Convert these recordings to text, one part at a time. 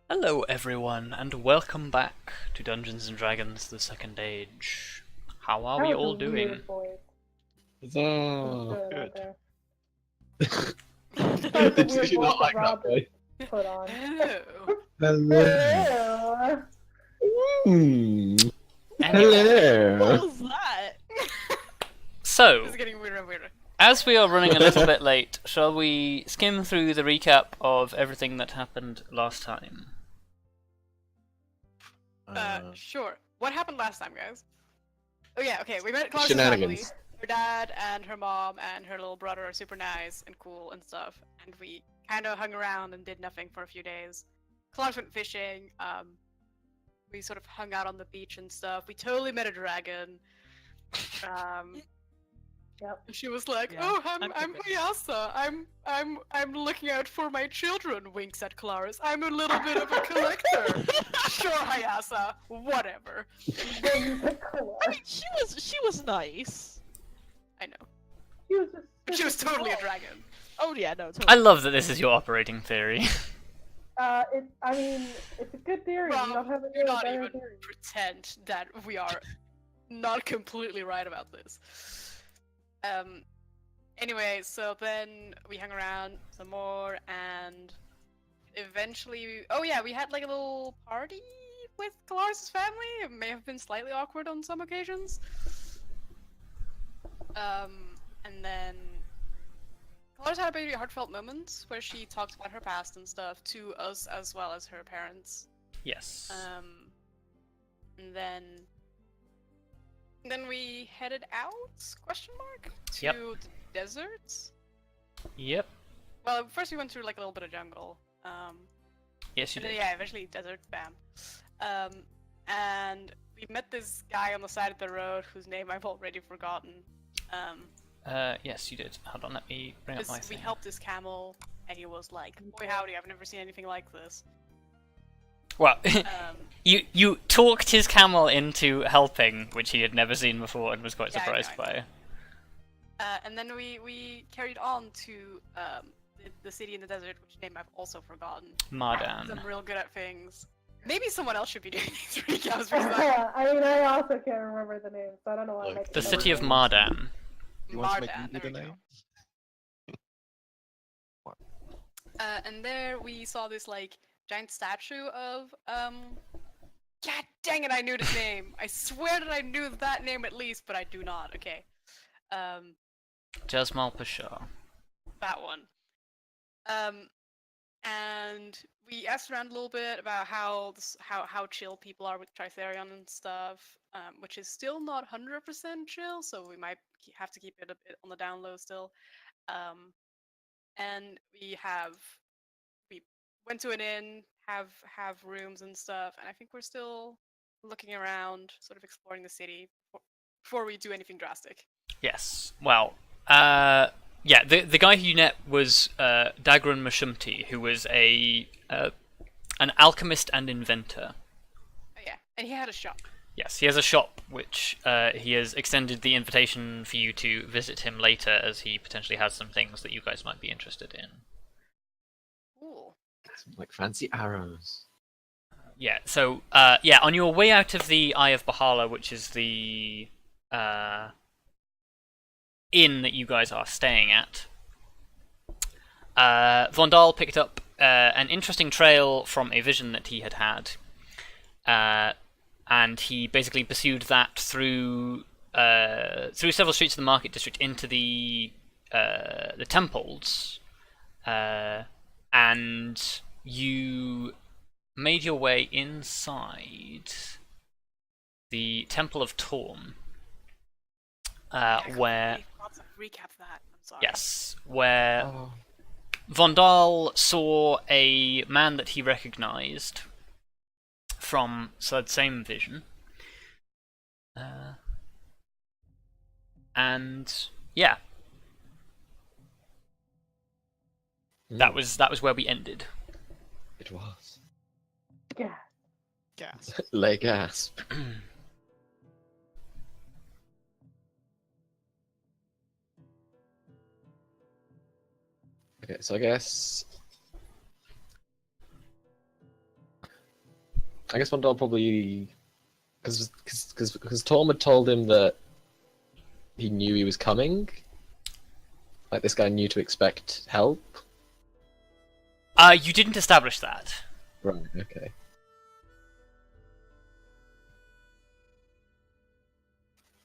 Hello everyone, and welcome back to Dungeons & Dragons: The Second Age. How are That we was all a doing? weird voice. Oh, Good out good. there. That was a Did weird you voice not like that Rob that voice? just put on. Hello. Hmm. Anyway, What Hello. was that? so, This is getting weirder and weirder. as we are running a little bit late, shall we skim through the recap of everything that happened last time? Sure. What happened last time, guys? Oh yeah, okay. We met Clark's family. Shenanigans. Her dad and her mom and her little brother are super nice and cool and stuff. And we kind of hung around and did nothing for a few days. Clark's went fishing. We sort of hung out on the beach and stuff. We totally met a dragon. Yep. She was like, Yeah, "Oh, I'm I'm convinced. Hayasa. I'm looking out for my children." Winks at Kelariis. I'm a little bit of a collector. Sure, Hayasa. Whatever. Then you said Oh, color. I mean, she was nice. I know, She was just. but she was totally a dragon. Oh yeah, no, totally. I love that this is your operating theory. I mean, it's a good theory. Rob, You don't have do any not better even theory. pretend that we are not completely right about this. Anyway, so then we hung around some more, and eventually, oh yeah, we had like a little party with Kelariis' family. It may have been slightly awkward on some occasions. And then Kelariis had a very heartfelt moments where she talked about her past and stuff to us as well as her parents. Yes. And then we headed out? Question mark to Yep. the deserts. Yep. Well, first we went through like a little bit of jungle. Yes, you And then, did. yeah, eventually desert. Bam. And we met this guy on the side of the road whose name I've already forgotten. Yes, you did. Hold on, let me bring up my We thing. helped this camel, and he was like, "Boy, howdy! I've never seen anything like this." Well, Um, you talked his camel into helping, which he had never seen before and was quite Yeah, I know, surprised I know. by. And then we carried on to the city in the desert, which name I've also forgotten. Mardan. I'm real good at things. Maybe someone else should be doing these recaps because I I mean, I also can't remember the name, so I don't know why I'm Look, making The up city of names. Mardan. You want to make Mardan, me there the we go. name? And there we saw this like giant statue of God dang it! I knew the name. I swear that I knew that name at least, but I do not. Okay, Jasmal Pasha. that one. And we asked around a little bit about how chill people are with Tritherion and stuff, which is still not 100% chill, so we might have to keep it a bit on the down low still. And we went to an inn, have rooms and stuff, and I think we're still looking around, sort of exploring the city before we do anything drastic. Yes. Well, yeah, the guy who you met was Dagran Mashumti, who was an alchemist and inventor. Oh, yeah, and he had a shop. Yes, he has a shop which he has extended the invitation for you to visit him later, as he potentially has some things that you guys might be interested in. Cool. Some, like fancy arrows. Yeah, so, yeah, on your way out of the Eye of Bahala, which is the inn that you guys are staying at, Vondal picked up an interesting trail from a vision that he had had, and he basically pursued that through several streets of the market district into the temples, and you made your way inside the Temple of Torm, where Lots of recap that. I'm sorry. yes, where Oh. Vondal saw a man that he recognized from that same vision, and yeah, that was where we ended. It was. Yeah. Gas. Lay gasp. Okay, so I guess I guess Vondal probably because Torm had told him that he knew he was coming. Like this guy knew to expect help. You didn't establish that. Right. Okay.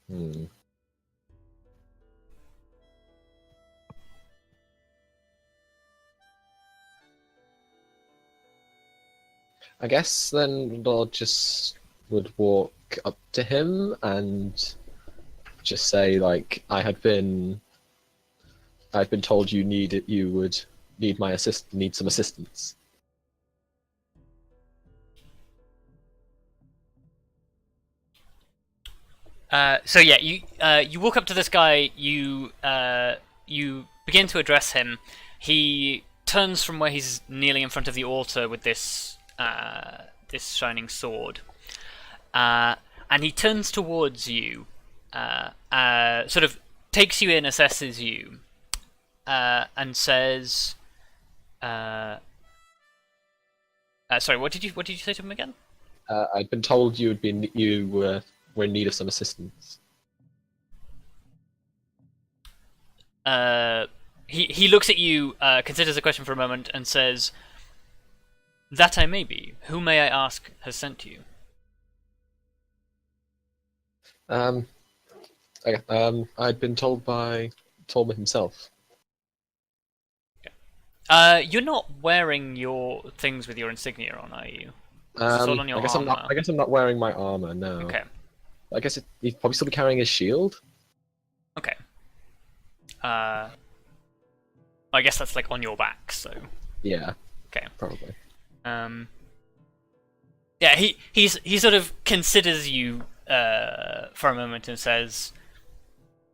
Hmm. I guess then Vondal just would walk up to him and just say, like, I'd been told you would need some assistance. So yeah, you walk up to this guy. You begin to address him. He turns from where he's kneeling in front of the altar with this shining sword, and he turns towards you, sort of takes you in, assesses you, and says, "Sorry, what did you say to him again?" I'd been told you were in need of some assistance. He looks at you, considers the question for a moment, and says, "That I may be. Who may I ask has sent you?" I'd been told by Torma himself. You're not wearing your things with your insignia on, are you? It's all on your I guess armor. I guess I'm not wearing my armor. No. Okay. I guess he'd probably still be carrying his shield. Okay. I guess that's like on your back, so. Yeah. Okay. Probably. Yeah, he sort of considers you for a moment and says,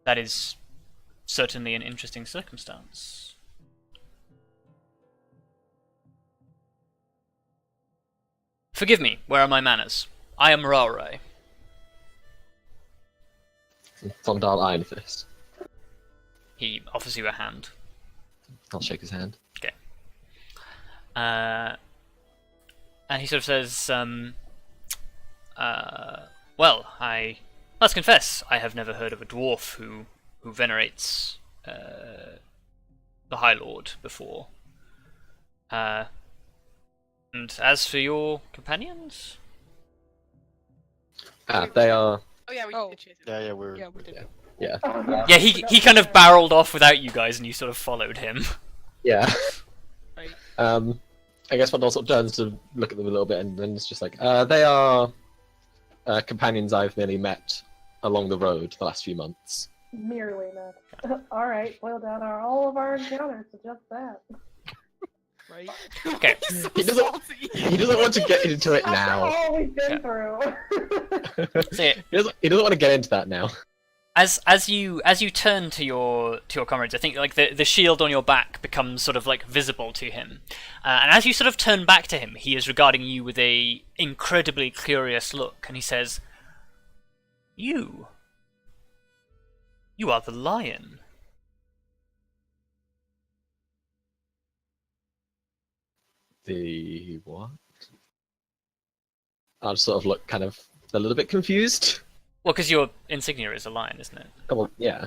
"That is certainly an interesting circumstance." Forgive me, where are my manners? I am Raurai. Vondal Ironfist. He offers you a hand. I'll shake his hand. Okay. And he sort of says, well, I must confess, I have never heard of a dwarf who venerates the High Lord before. And as for your companions? They are... Oh yeah, we Oh. did chase it. Yeah, we did. Yeah. Yeah, he kind of barreled off without you guys, and you sort of followed him. Yeah. Right. I guess Vondal sort of turns to look at them a little bit, and then it's just like, they are companions I've merely met along the road the last few months. Merely met. All right, boil down all of our encounters to just that. Right. Okay. So He doesn't- salty. He doesn't want to get into it now. After all we've been through. So yeah, He doesn't want to get into that now. as you turn to your comrades, I think like the shield on your back becomes sort of like visible to him, and as you sort of turn back to him, he is regarding you with a incredibly curious look, and he says, "You are the lion." The what? I'll just sort of look kind of a little bit confused. Well, because your insignia is a lion, isn't it? Oh, well, yeah.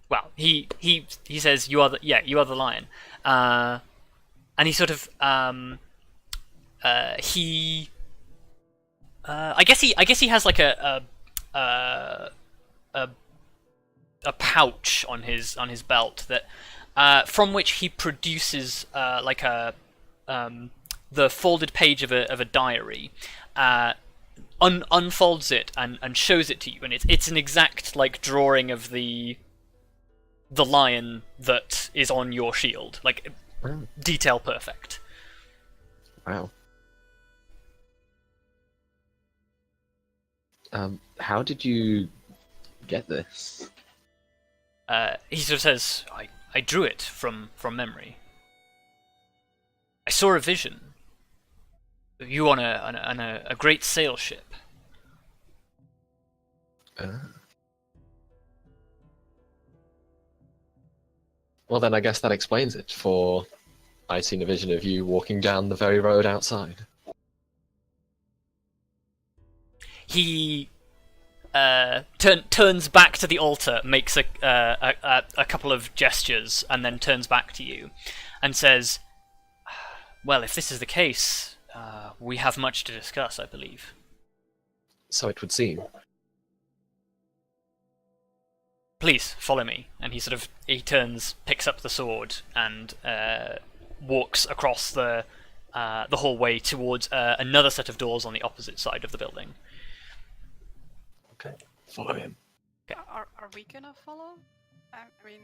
Well, he says you are the lion, and he sort of I guess he has like a pouch on his belt that from which he produces like the folded page of a diary. Unfolds it and shows it to you, and it's an exact like drawing of the lion that is on your shield, like Wow. detail perfect. Wow. How did you get this? He sort of says, I drew it from memory. I saw a vision. You on a great sail ship. Well, then I guess that explains it, for I'd seen a vision of you walking down the very road outside. he turns back to the altar, makes a couple of gestures, and then turns back to you, and says, "Well, if this is the case, we have much to discuss, I believe." So it would seem. Please follow me. And he turns, picks up the sword, and walks across the hallway towards another set of doors on the opposite side of the building. Okay, follow him. Are we gonna follow? I mean,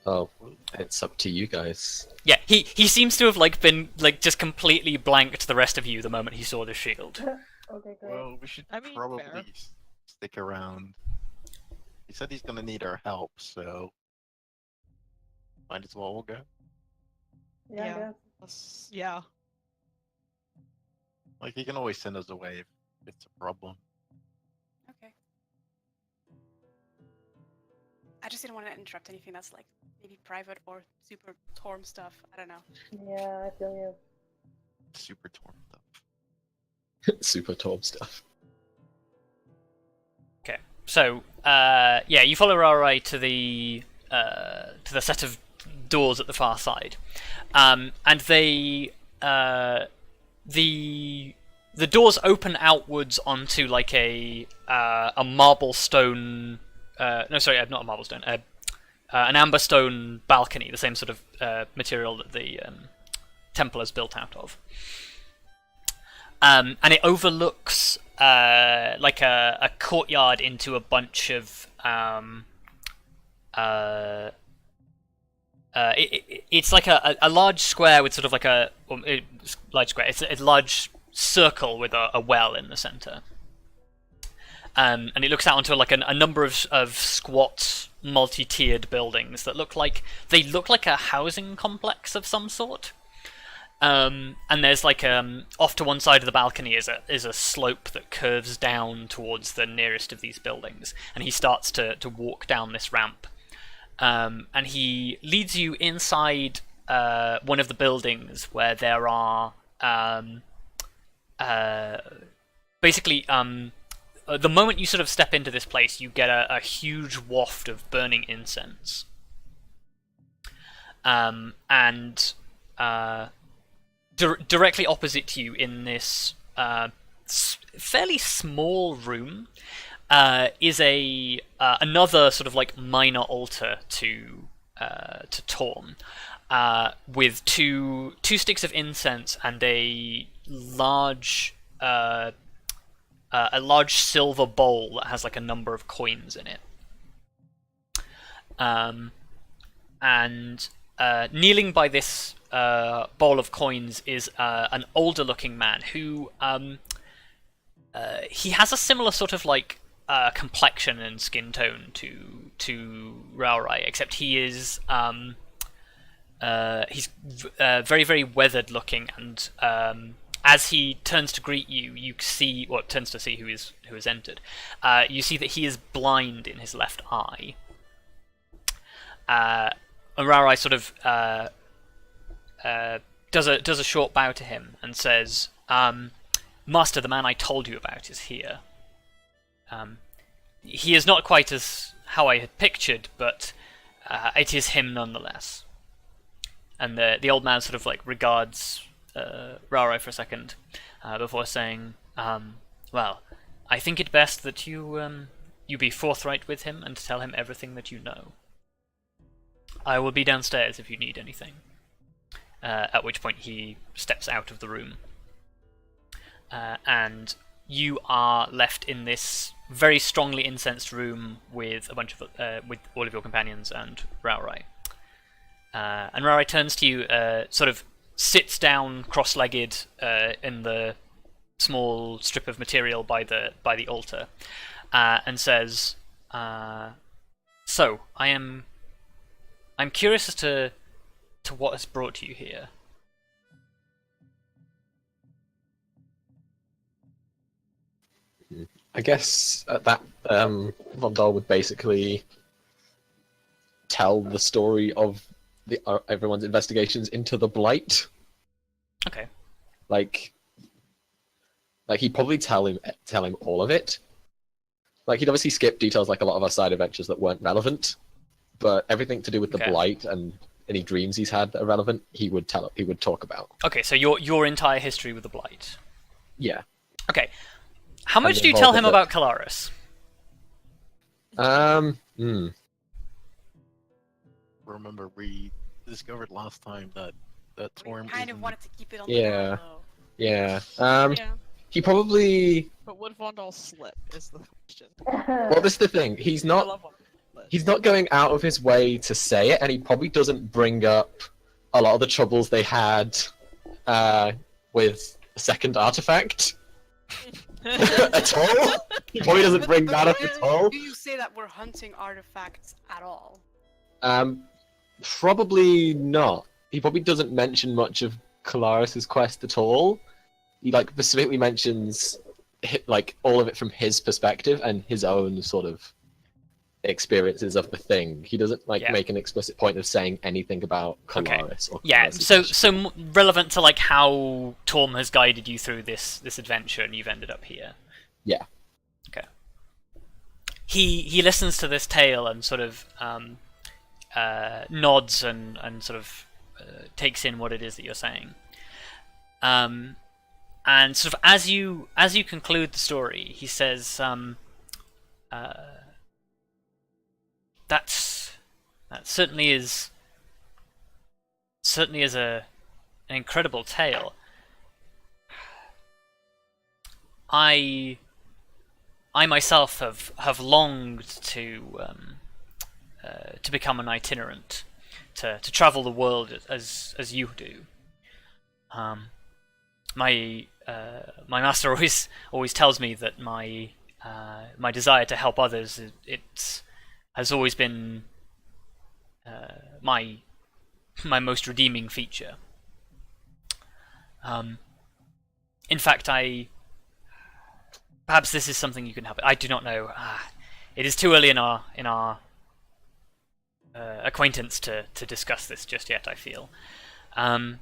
Oh, it's up to you guys. Yeah, he seems to have been just completely blanked the rest of you the moment he saw the shield. Okay, great. Well, we should I mean, probably fair. stick around. He said he's gonna need our help, so might as well go. Yeah, I Yeah. guess. Yeah. Like, he can always send us away if it's a problem. okay. I just didn't want to interrupt anything that's maybe private or super Torm stuff. I don't know. Yeah, I feel you. Super torn stuff. Super Torm stuff. Okay, so yeah, you follow Raurai to the set of doors at the far side, and they the doors open outwards onto a marble stone. No, sorry, not a marble stone. An amber stone balcony, the same sort of material that the temple is built out of. And it overlooks a courtyard into a bunch of it's like a large square with sort of large square. It's a large circle with a well in the center. And it looks out onto a number of squat, multi-tiered buildings that look like a housing complex of some sort. And there's off to one side of the balcony is a slope that curves down towards the nearest of these buildings, and he starts to walk down this ramp. And he leads you inside one of the buildings where there are basically the moment you sort of step into this place, you get a huge waft of burning incense. And directly opposite to you in this fairly small room is another sort of minor altar to Torm, with two sticks of incense and a large silver bowl that has a number of coins in it. And kneeling by this bowl of coins is an older-looking man who he has a similar sort of complexion and skin tone to Raurai, except he is he's very, very weathered-looking, and as he turns to greet you, you see, well, turns to see who has entered. You see that he is blind in his left eye. And Raurai sort of does a short bow to him and says, "Master, the man I told you about is here. He is not quite as how I had pictured, but it is him nonetheless." And the old man sort of regards Raurai for a second before saying, "Well, I think it best that you be forthright with him and tell him everything that you know. I will be downstairs if you need anything." At which point he steps out of the room, and you are left in this very strongly incensed room with a bunch of with all of your companions and Raurai. And Raurai turns to you, sort of sits down cross-legged in the small strip of material by the altar, and says, "So I'm curious as to what has brought you here." I guess at that, Vondal would basically tell the story of everyone's investigations into the Blight. Okay. Like he'd probably tell him all of it. Like he'd obviously skip details like a lot of our side adventures that weren't relevant, but everything to do with the Okay. blight and any dreams he's had that are relevant, he would talk about. Okay, so your entire history with the Blight. Yeah. Okay. How much And do you tell involved him with it. about Kelariis? Remember, we discovered last time that We Torm kind of isn't- wanted to keep it on Yeah. the down low. Yeah. Yeah. He probably. But would Vondal slip is the question. Well, this is the thing. He's I not. love Vondal. Slip. He's not going out of his way to say it, and he probably doesn't bring up a lot of the troubles they had with the second artifact at all. He probably doesn't bring that up at all. Do you say that we're hunting artifacts at all? Probably not. He probably doesn't mention much of Kelariis' quest at all. He like specifically mentions like all of it from his perspective and his own sort of experiences of the thing. He doesn't like Yeah. make an explicit point of saying anything about Okay. Kelariis or Yeah, Kelariis' so relevant to like how Torm has guided you through this adventure, and you've ended up here. Yeah. Okay. He listens to this tale and sort of nods and sort of takes in what it is that you're saying. And sort of as you conclude the story, he says, that certainly is an incredible tale. I myself have longed to become an itinerant, to travel the world as you do. My master always tells me that my desire to help others it has always been my most redeeming feature. In fact, perhaps this is something you can help. I do not know. It is too early in our acquaintance to discuss this just yet, I feel. But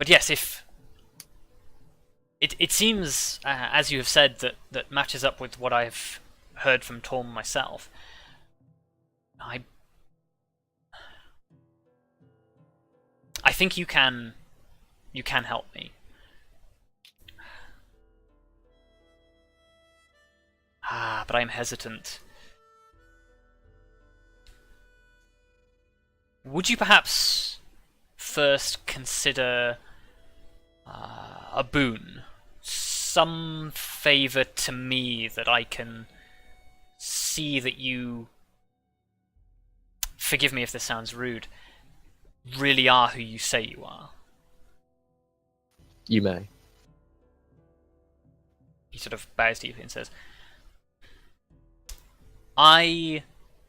yes, if it seems, as you have said, that matches up with what I've heard from Torm myself. I think you can help me. But I'm hesitant. Would you perhaps first consider a boon? Some favor to me that I can see that you, forgive me if this sounds rude, really are who you say you are. You may. He sort of bows deeply and says, I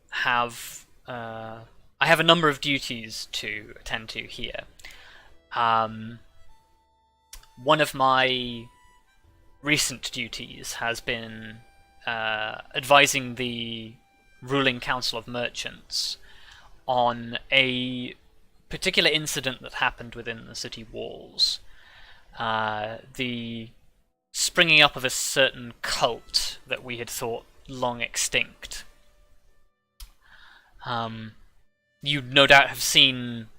have a number of duties to attend to here. One of my recent duties has been advising the ruling council of merchants on a particular incident that happened within the city walls. The springing up of a certain cult that we had thought long extinct. You no doubt have seen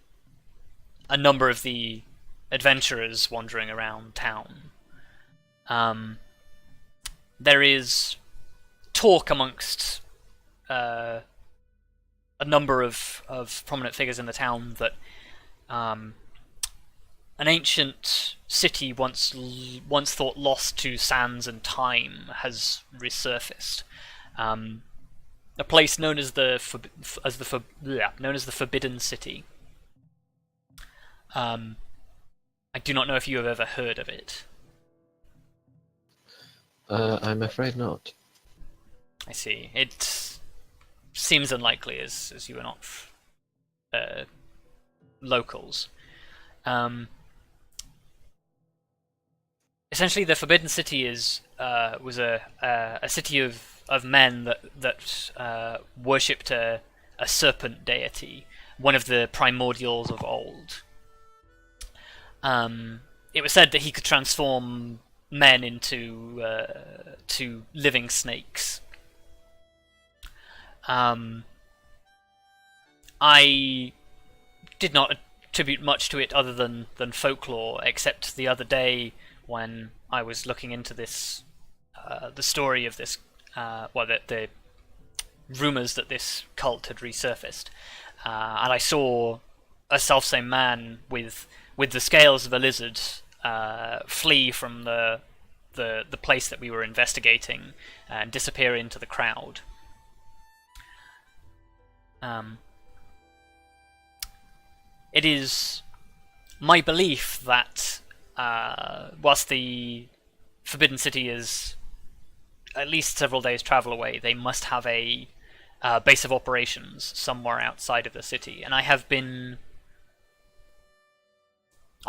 a number of the adventurers wandering around town. There is talk amongst a number of prominent figures in the town that an ancient city once thought lost to sands and time has resurfaced. A place known as the Forbidden City. I do not know if you have ever heard of it. I'm afraid not. I see. It seems unlikely as you are not locals. Essentially, the Forbidden City was a city of men that worshipped a serpent deity, one of the primordials of old. It was said that he could transform men into to living snakes. I did not attribute much to it other than folklore, except the other day when I was looking into this, the story of this, the rumors that this cult had resurfaced, and I saw a selfsame man with the scales of a lizard flee from the place that we were investigating and disappear into the crowd. It is my belief that whilst the Forbidden City is at least several days' travel away, they must have a base of operations somewhere outside of the city. And I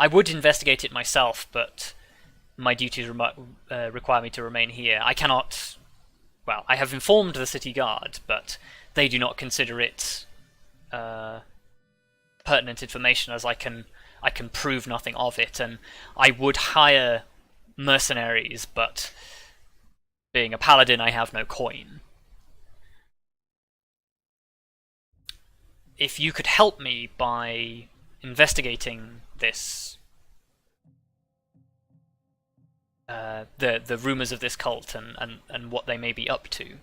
would investigate it myself, but my duties require me to remain here. I cannot... Well, I have informed the city guard, but they do not consider it pertinent information, as I can prove nothing of it, and I would hire mercenaries, but being a paladin, I have no coin. If you could help me by investigating this, the rumors of this cult and what they may be up to,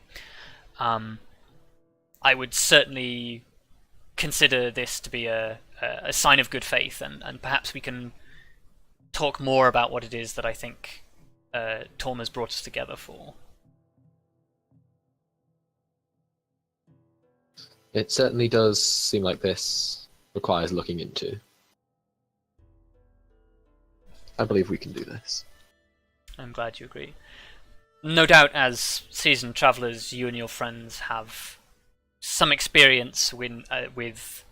I would certainly consider this to be a sign of good faith, and perhaps we can talk more about what it is that I think Torm has brought us together for. It certainly does seem like this requires looking into. I believe we can do this. I'm glad you agree. No doubt, as seasoned travellers, you and your friends have some experience with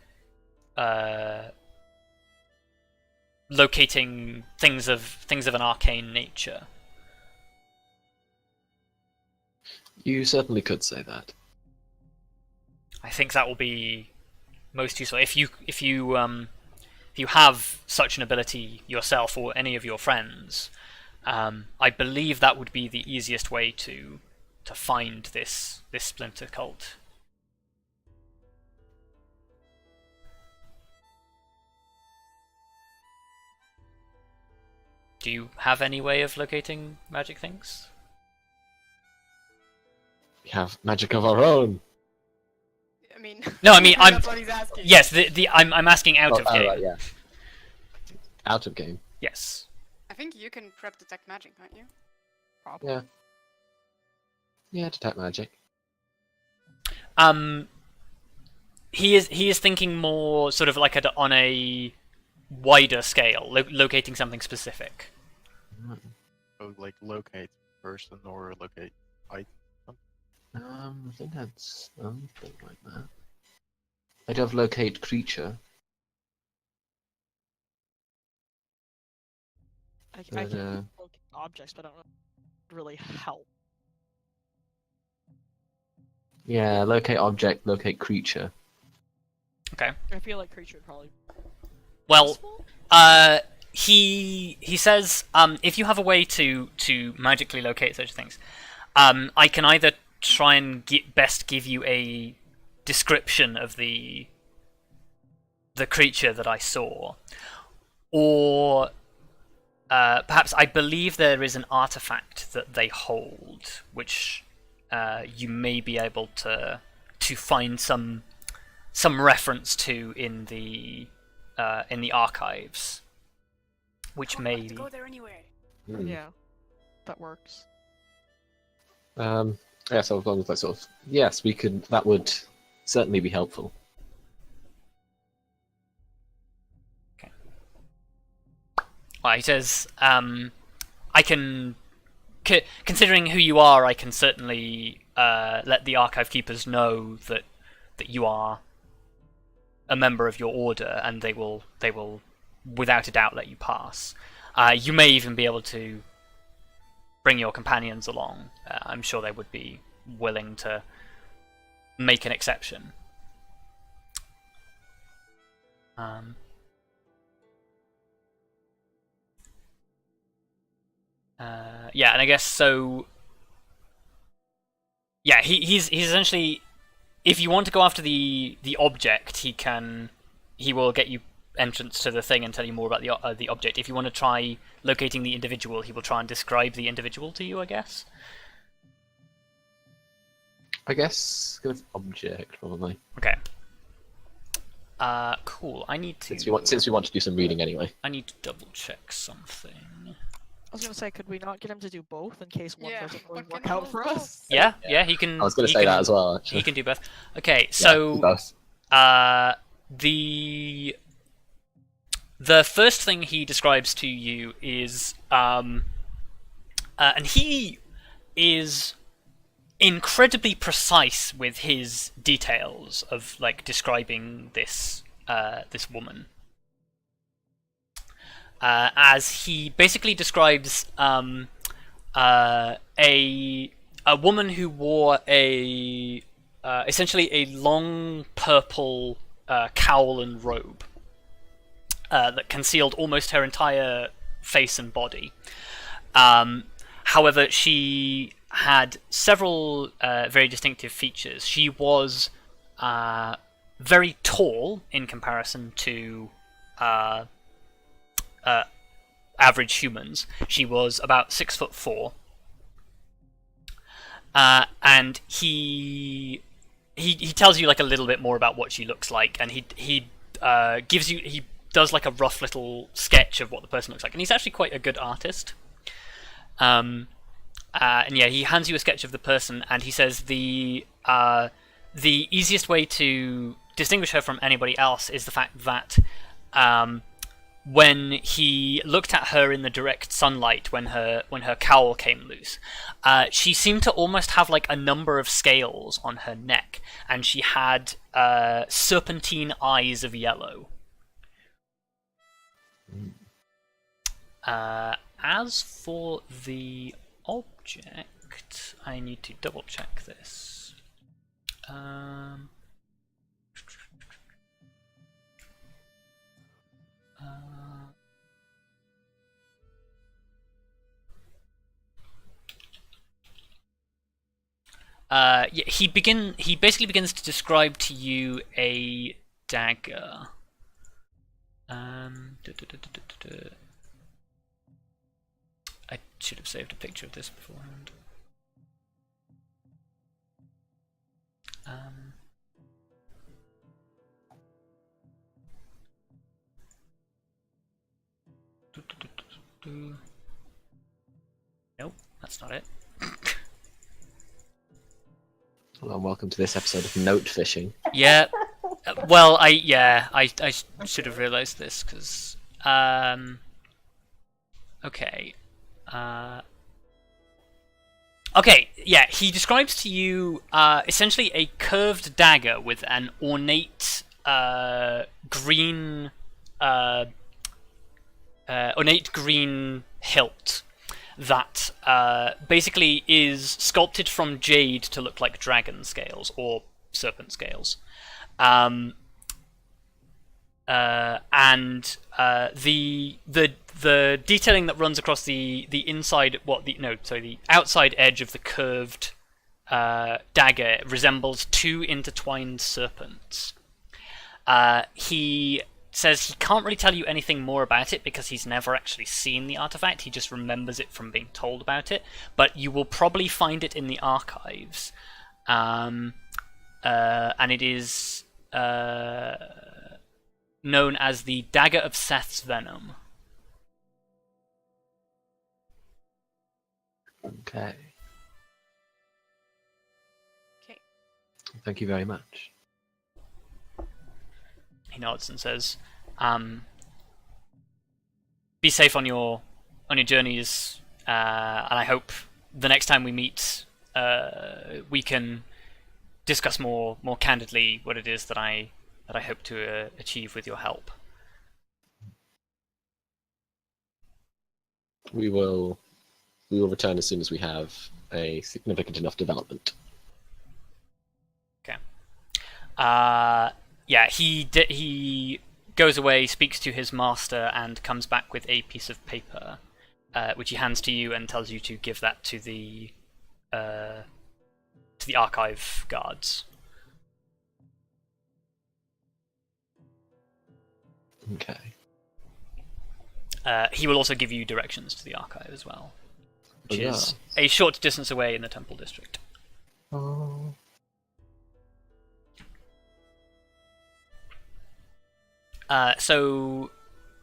locating things of an arcane nature. You certainly could say that. I think that will be most useful if you have such an ability yourself or any of your friends. I believe that would be the easiest way to find this splinter cult. Do you have any way of locating magic things? We have magic of our own. I mean, No, I mean that's what he's asking. Yes, I'm asking out of game. Right, yeah. Out of game. Yes. I think you can prep detect magic, can't you? Probably. Yeah. Yeah, detect magic. He is thinking more sort of like on a wider scale, locating something specific. So, like, locate person or locate item. I think that's something like that. I'd have locate creature. I But, can locate objects, but I don't know if it really help. Yeah, locate object, locate creature. Okay. I feel like creature would probably. Well, Useful? he says if you have a way to magically locate such things, I can either try and best give you a description of the creature that I saw, or perhaps I believe there is an artifact that they hold, which you may be able to find some reference to in the archives, which I may want to go there anyway. Yeah, that works. Yeah, so as long as that sort of yes, we could. That would certainly be helpful. Well, he says, I can, considering who you are, I can certainly let the archive keepers know that you are a member of your order, and they will without a doubt let you pass. You may even be able to bring your companions along. I'm sure they would be willing to make an exception. Yeah, and I guess so. Yeah, he's essentially. If you want to go after the object, he will get you entrance to the thing and tell you more about the object. If you want to try locating the individual, he will try and describe the individual to you, I guess. I guess kind of object probably. Okay. Cool. I need to. Since we want to do some reading anyway. I need to double check something. I was gonna say, could we not get him to do both in case one Yeah, doesn't really but work can out all for both? us? Yeah, he can. I was going to he say can- that as well. Actually. He can do both. Okay, Yeah, so do both. The first thing he describes to you is and he is incredibly precise with his details of like describing this this woman. As he basically describes a woman who wore a essentially a long purple cowl and robe that concealed almost her entire face and body. However, she had several very distinctive features. She was very tall in comparison to average humans. She was about 6'4", and he tells you like a little bit more about what she looks like, and he does like a rough little sketch of what the person looks like, and he's actually quite a good artist. And yeah, he hands you a sketch of the person, and he says the easiest way to distinguish her from anybody else is the fact that when he looked at her in the direct sunlight, when her cowl came loose, she seemed to almost have like a number of scales on her neck, and she had serpentine eyes of yellow. As for the object, I need to double check this. Yeah, he basically begins to describe to you a dagger. I should have saved a picture of this beforehand. Nope, that's not it. Well, welcome to this episode of note fishing. Yeah. Well, I should have realised this because okay. Okay, yeah, he describes to you essentially a curved dagger with an ornate green hilt that basically is sculpted from jade to look like dragon scales or serpent scales. And the detailing that runs across the outside edge of the curved dagger resembles two intertwined serpents. He says he can't really tell you anything more about it because he's never actually seen the artifact. He just remembers it from being told about it. But you will probably find it in the archives, and it is known as the Dagger of Sseth's Venom. Okay. Okay. Thank you very much. He nods and says, "Be safe on your journeys, and I hope the next time we meet, we can discuss more candidly what it is that I hope to achieve with your help." We will return as soon as we have a significant enough development. Okay. Yeah, he goes away, speaks to his master, and comes back with a piece of paper. which he hands to you and tells you to give that to the archive guards. Okay. He will also give you directions to the archive as well, which Yeah. is a short distance away in the Temple District. Oh. So,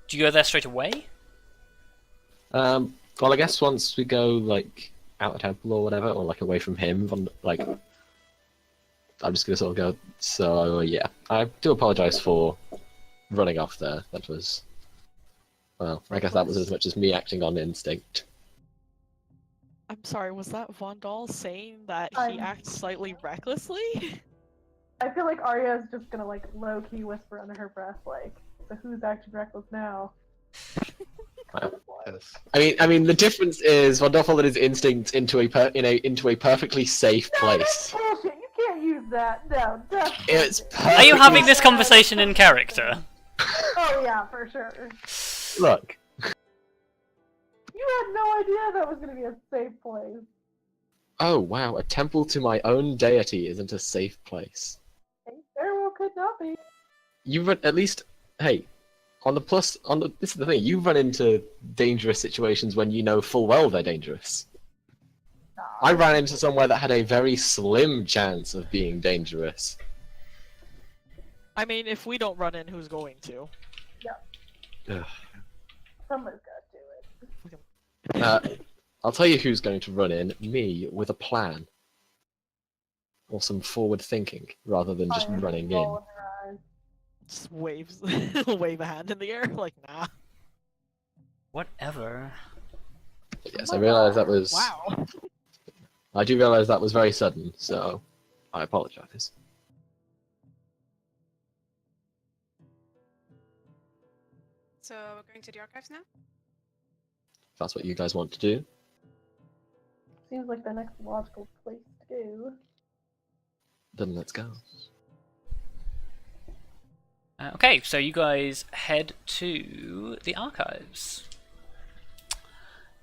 do you go there straight away? Well, I guess once we go like out of temple or whatever, or like away from him, like I'm just gonna sort of go. So yeah, I do apologize for running off there. That was, well, I guess that was as much as me acting on instinct. I'm sorry, was that Vondal saying that he I'm- acts slightly recklessly? I feel like Arya is just gonna like low key whisper under her breath, like, "So who's acting reckless now?" Yes. I mean, the difference is Vondal followed his instinct into into a perfectly safe No, that's place. bullshit. You can't use that. No, that's It's bullshit. Are you perfectly having this conversation in character? Oh yeah, for sure. Look, You had no idea that was gonna be a safe place. oh wow, a temple to my own deity isn't a safe place. Very well could not be. You run at least, hey, this is the thing. You run into dangerous situations when you know full well they're dangerous. I ran into somewhere that had a very slim chance of being dangerous. I mean, if we don't run in, who's going to? Ugh. Someone's got to do it. I'll tell you who's going to run in, me, with a plan. Or some forward thinking, rather than just Arya, running roll in. her eyes. Just waves, wave a hand in the air, like, nah. Whatever. But yes, I realise that was... Wow. I do realise that was very sudden, so I apologise. So we're going to the archives now? If that's what you guys want to do, Seems like the next logical place to go. then let's go. Okay, so you guys head to the archives.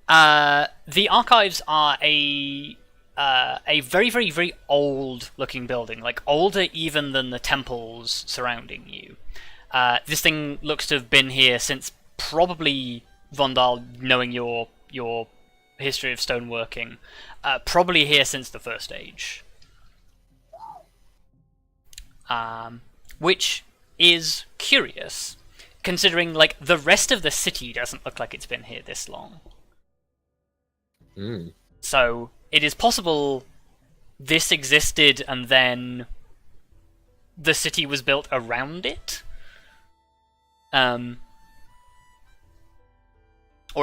The archives are a very, very, very old-looking building, like older even than the temples surrounding you. This thing looks to have been here since probably Vondal, knowing your history of stoneworking, probably here since the First Age. Which is curious, considering like the rest of the city doesn't look like it's been here this long. Mm. So it is possible this existed and then the city was built around it. Or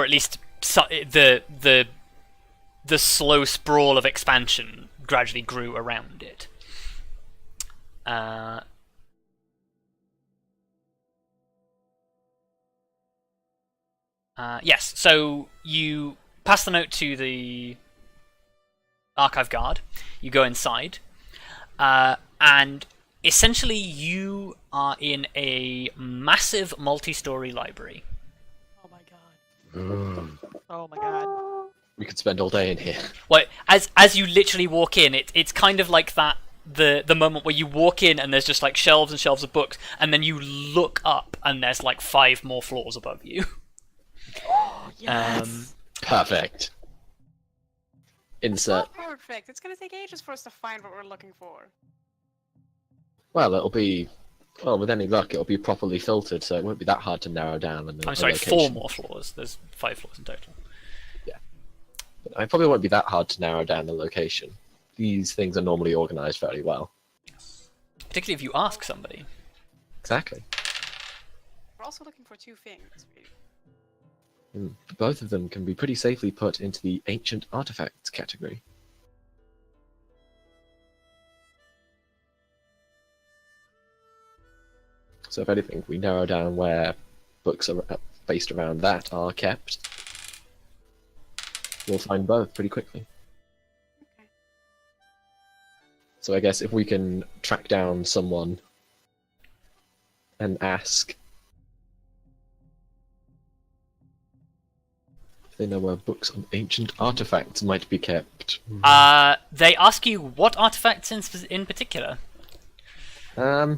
at least the slow sprawl of expansion gradually grew around it. Yes, so you pass the note to the archive guard, you go inside, and essentially you are in a massive multi-story library. Oh my god. Oh my god. We could spend all day in here. Well, as you literally walk in, it's kind of like that the moment where you walk in and there's just like shelves and shelves of books, and then you look up and there's like 5 more floors above you. Yes. Perfect. Insert. Not perfect. It's gonna take ages for us to find what we're looking for. Well, it'll be. Well, with any luck, it'll be properly filtered, so it won't be that hard to narrow down. I'm sorry, 4 more floors. There's 5 floors in total. It probably won't be that hard to narrow down the location. These things are normally organised very well. Particularly if you ask somebody. Exactly. We're also looking for 2 things. Both of them can be pretty safely put into the ancient artifacts category. So if anything, we narrow down where books are based around that are kept. We'll find both pretty quickly. Okay. So I guess if we can track down someone and ask if they know where books on ancient artifacts might be kept. They ask you what artifacts in particular. I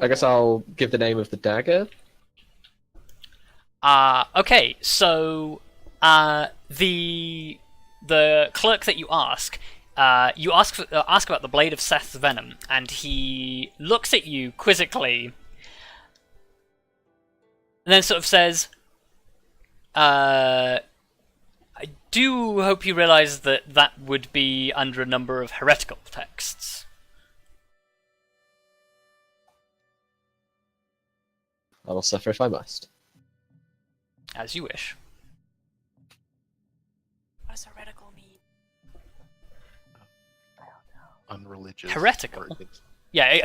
guess I'll give the name of the dagger. Okay, so the clerk that you ask about the blade of Sseth's venom, and he looks at you quizzically, and then sort of says, "I do hope you realise that that would be under a number of heretical texts." I will suffer if I must. As you wish. What does heretical mean? Unreligious. Heretical? or against- Yeah,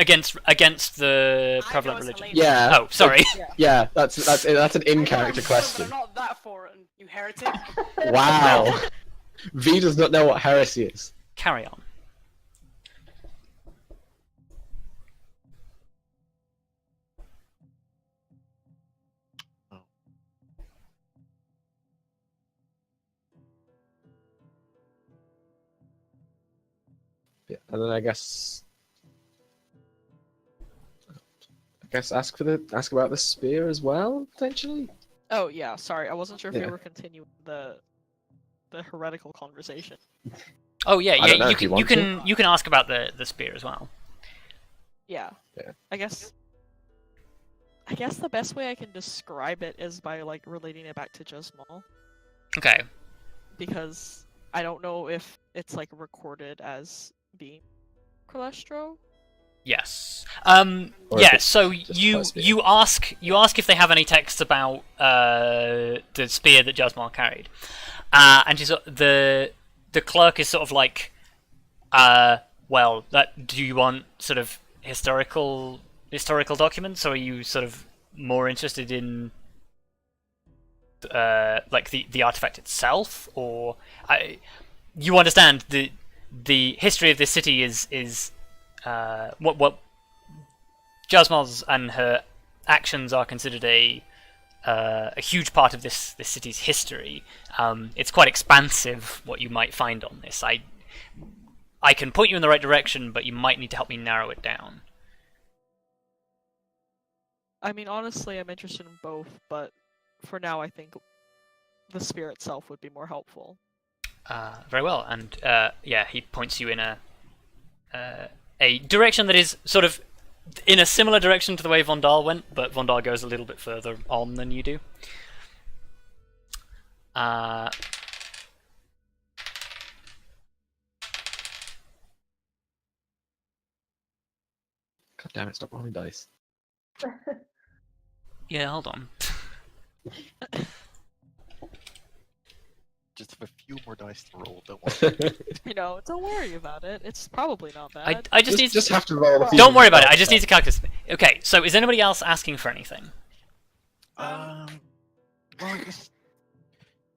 against the I prevalent know it's religion. Helena. Yeah. Oh, sorry. Yeah, that's an in-character But question. they're not that foreign, you heretic. Wow. V does not know what heresy is. Carry on. Yeah, and then I guess ask about the spear as well, potentially. Oh yeah, sorry, I wasn't sure if Yeah. we were continuing the heretical conversation. Oh yeah, I don't know yeah. if you want You can ask about the spear as well. Yeah. Yeah. I guess the best way I can describe it is by like relating it back to Jasmal, Okay. because I don't know if it's like recorded as being Colestro. Yes. Or if Yeah. it's So just you her spear. you ask if they have any texts about the spear that Jasmal carried, and she's the clerk is sort of like, well, do you want sort of historical documents, or are you sort of more interested in like the artifact itself, or you understand the history of this city is what Jasmal's and her actions are considered a huge part of this city's history. It's quite expansive what you might find on this. I can point you in the right direction, but you might need to help me narrow it down. I mean, honestly, I'm interested in both, but for now, I think the spear itself would be more helpful. Very well, and yeah, he points you in a direction that is sort of in a similar direction to the way Vondal went, but Vondal goes a little bit further on than you do. God damn it! Stop rolling dice. Yeah, hold on. Just have a few more dice to roll. Don't worry. Don't worry about it. It's probably not bad. I just need just have to roll. A few Don't worry about it. dice. I just need to calculate. Okay, so is anybody else asking for anything? Well, I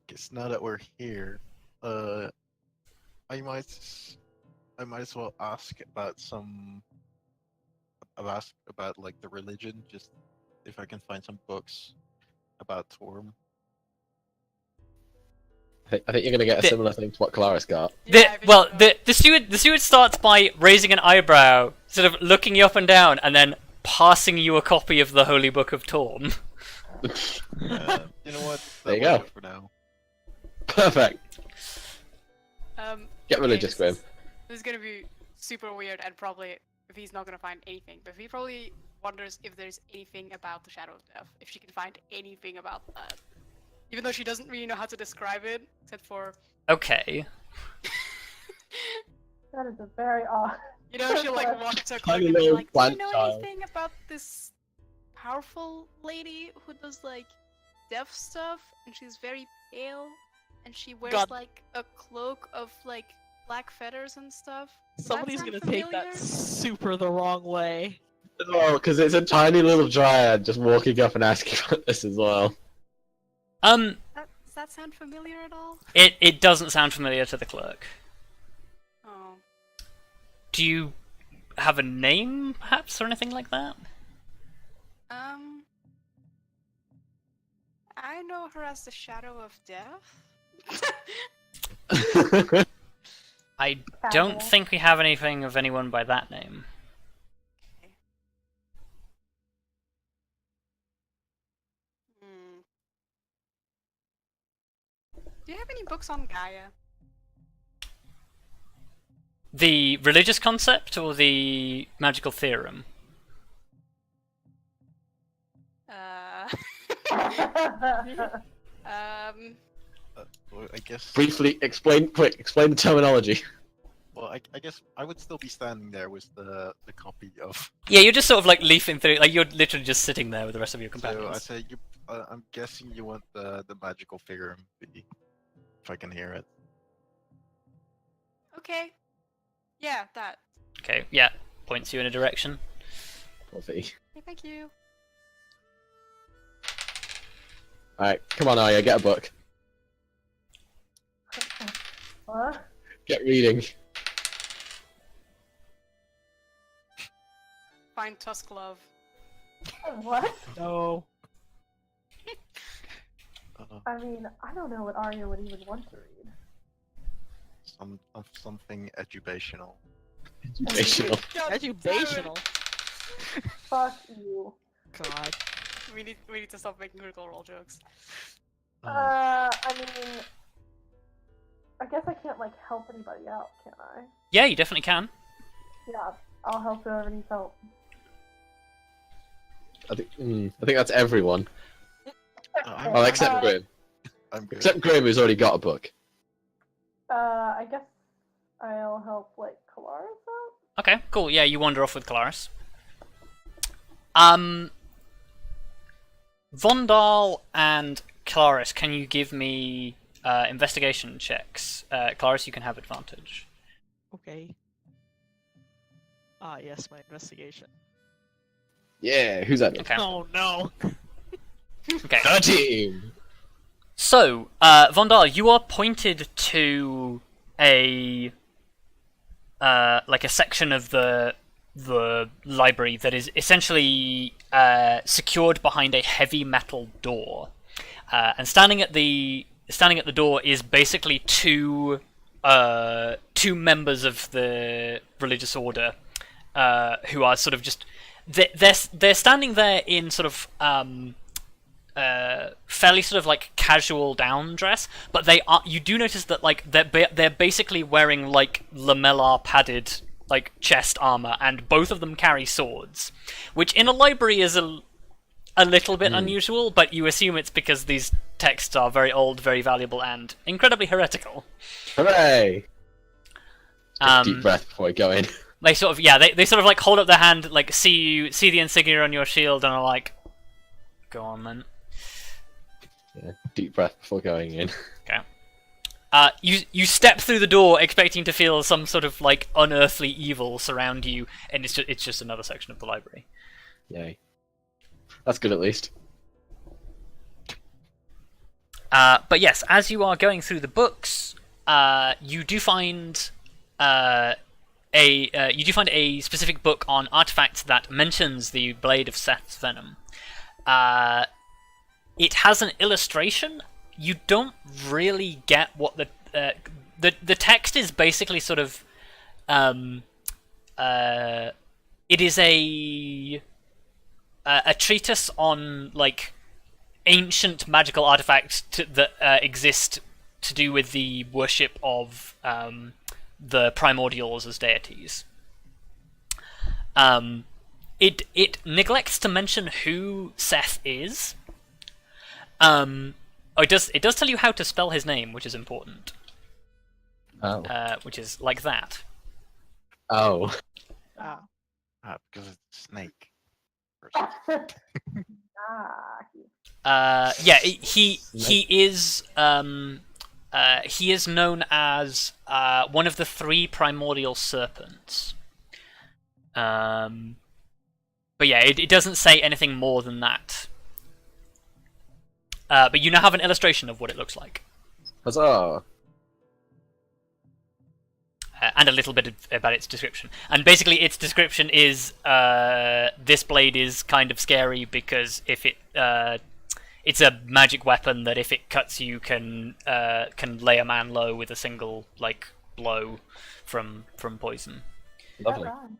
guess now that we're here, I might as well ask about about like the religion, just if I can find some books about Torm. I think you're gonna get a similar thing to what Kelariis got. The steward starts by raising an eyebrow, sort of looking you up and down, and then passing you a copy of the Holy Book of Torm. You know what? There you That will go. do for now. Perfect. Get Okay, religious, Grim. This is gonna be super weird, and probably V's not gonna find anything. But V probably wonders if there's anything about the Shadow of Death, if she can find anything about that. Even though she doesn't really know how to describe it, except for... Okay. That is a very odd. she'll like walk to a clerk Tiny and be little like, do you plant know child. anything about this powerful lady who does like death stuff, and she's very pale, and she wears God. like a cloak of like black feathers and stuff? Does that Somebody's sound gonna take familiar? that super the wrong way. Oh, because it's a tiny little dryad just walking up and asking about this as well. Does that sound familiar at all? It doesn't sound familiar to the clerk. Oh. Do you have a name, perhaps, or anything like that? I know her as the Shadow of Death. I don't Fabulous. think we have anything of anyone by that name. Hmm. Do you have any books on Gaia? The religious concept or the magical theorem? Well, I guess. Briefly explain the terminology. Well, I guess I would still be standing there with the copy of. Yeah, you're just sort of like leafing through, like you're literally just sitting there with the rest of your So companions. I say you. I'm guessing you want the magical figure, if I can hear it. Okay. Yeah, that. Okay, yeah, points you in a direction. Coffee. Okay, thank you. Alright, come on, Arya, get a book. What? Get reading. Find Tusk Love. What? No. I mean, I don't know what Arya would even want to read. Something educational. Educational. Educational. Fuck you. God. We need to stop making critical role jokes. I mean, I guess I can't like help anybody out, can I? Yeah, you definitely can. Yeah, I'll help whoever needs help. I think that's everyone. I'm, Oh, except Uh, Grim. I'm good. Except Grim, who's already got a book. I guess I'll help like Kelariis out. Okay, cool. Yeah, you wander off with Kelariis. Vondal and Kelariis, can you give me investigation checks? Kelariis, you can have advantage. Okay. Ah, yes, my investigation. Yeah, who's that? Okay. Oh no. Okay. 13! So, Vondal, you are pointed to a like a section of the library that is essentially secured behind a heavy metal door, and standing at the door is basically two members of the religious order who are sort of just they're standing there in sort of fairly sort of like casual down dress, but you do notice that like they're basically wearing like lamellar padded like chest armor, and both of them carry swords, which in a library is a little bit unusual, but you assume it's because these texts are very old, very valuable, and incredibly heretical. Hooray! Take a deep breath before I go in. They sort of they sort of like hold up their hand, like see the insignia on your shield, and are like, "Go on then." Yeah, deep breath before going in. Okay. You step through the door expecting to feel some sort of like unearthly evil surround you, and it's just another section of the library. Yay. That's good at least. But yes, as you are going through the books, you do find a specific book on artifacts that mentions the blade of Sseth's venom. It has an illustration. You don't really get what the text is. Basically, sort of, it is a treatise on like ancient magical artifacts that exist to do with the worship of the primordials as deities. It neglects to mention who Sseth is. It does tell you how to spell his name, which is important. Oh. Which is like that. Oh. Ah. Because it's a snake. He is known as one of the three primordial serpents. But yeah, it doesn't say anything more than that. But you now have an illustration of what it looks like. Huzzah! And a little bit about its description. And basically its description is this blade is kind of scary because if it's a magic weapon that if it cuts you can lay a man low with a single like blow from poison. Lovely. That rhymes.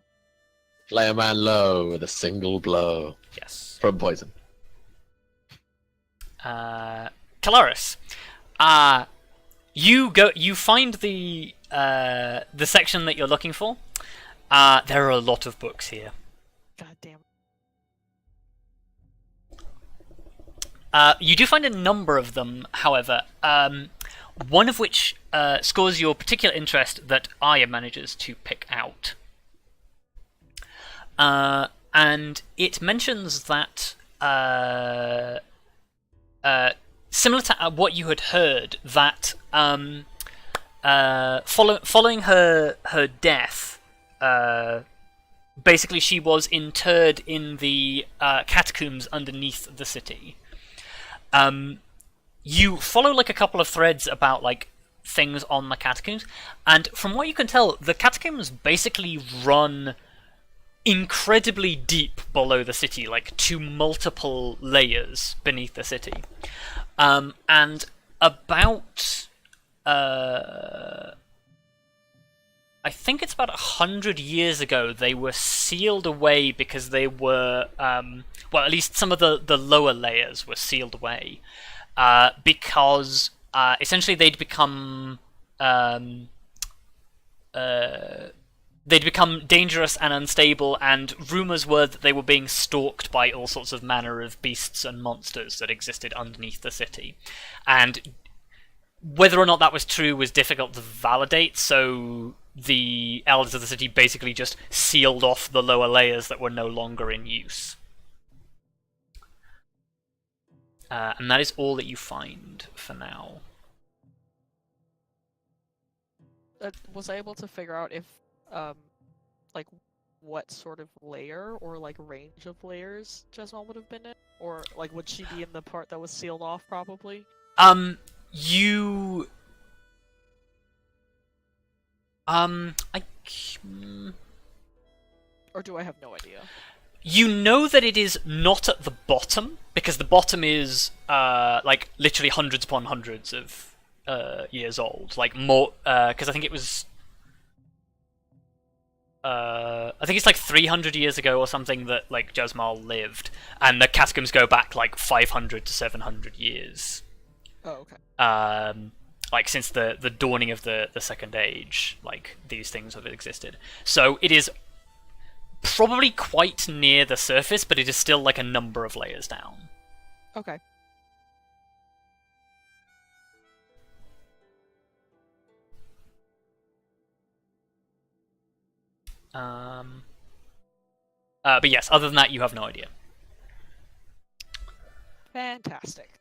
Lay a man low with a single blow Yes. from poison. Kelariis, you find the section that you're looking for. There are a lot of books here. God damn. You do find a number of them, however, one of which scores your particular interest that Arya manages to pick out. And it mentions that, similar to what you had heard, that following her death, basically she was interred in the catacombs underneath the city. You follow like a couple of threads about like things on the catacombs, and from what you can tell, the catacombs basically run incredibly deep below the city, like to multiple layers beneath the city. And about I think it's about 100 years ago they were sealed away because they were well, at least some of the lower layers were sealed away because essentially they'd become dangerous and unstable, and rumors were that they were being stalked by all sorts of manner of beasts and monsters that existed underneath the city. And whether or not that was true was difficult to validate, so the elders of the city basically just sealed off the lower layers that were no longer in use. And that is all that you find for now. Was I able to figure out if, like, what sort of layer or, like, range of layers Jesmond would have been in? Or, like, would she be in the part that was sealed off, probably? You... Or do I have no idea? You know that it is not at the bottom, because the bottom is, like, literally hundreds upon hundreds of years old. Like, more, because I think it was... I think it's like 300 years ago or something that, like, Jesmal lived, and the catacombs go back, like, 500 to 700 years. Oh, okay. Like, since the dawning of the Second Age, like, these things have existed. So it is probably quite near the surface, but it is still, like, a number of layers down. Okay. But yes, other than that, you have no idea. Fantastic.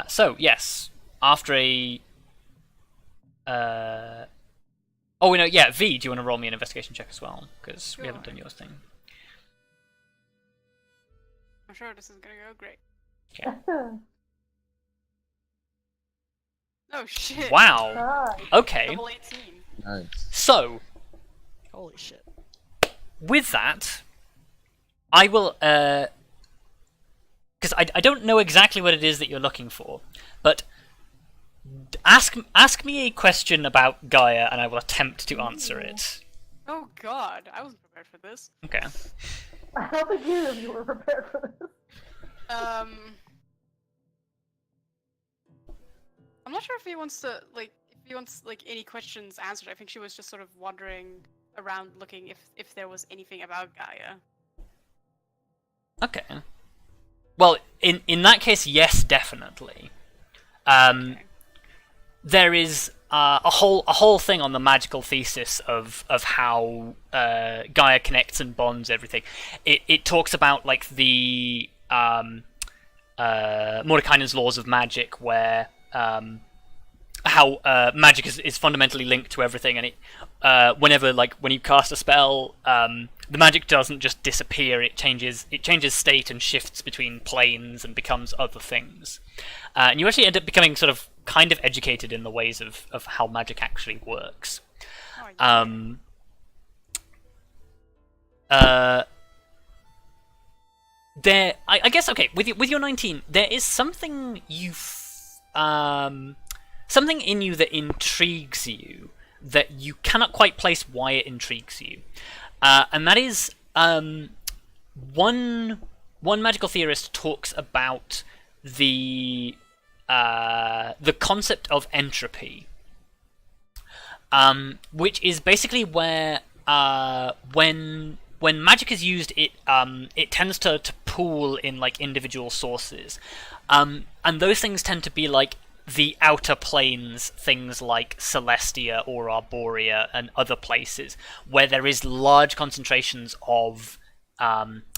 So, yes, after a... Oh, no, yeah, V, do you want to roll me an investigation check as well? Because we haven't done yours thing. I'm sure this is gonna go great. Oh shit! Wow! Nice. Okay, Double 18. Nice. so, Holy shit. with that, I will, because I don't know exactly what it is that you're looking for, but ask me a question about Gaia, and I will attempt to answer it. Oh god, I wasn't prepared for this. Okay. I don't think either of you were prepared for this. I'm not sure if he wants to, like, any questions answered. I think she was just sort of wandering around looking if there was anything about Gaia. Okay. Well, in that case, yes, definitely. Okay. There is a whole thing on the magical thesis of how Gaia connects and bonds everything. It talks about like the Mordekainen's laws of magic, where how magic is fundamentally linked to everything, and it whenever when you cast a spell, the magic doesn't just disappear; it changes state and shifts between planes and becomes other things. And you actually end up becoming sort of kind of educated in the ways of how magic actually works. Oh, yeah. I guess okay. With your 19, there is something something in you that intrigues you that you cannot quite place why it intrigues you, and that is one magical theorist talks about the concept of entropy, which is basically where when magic is used, it tends to pool in like individual sources, and those things tend to be like the outer planes, things like Celestia or Arborea and other places where there is large concentrations of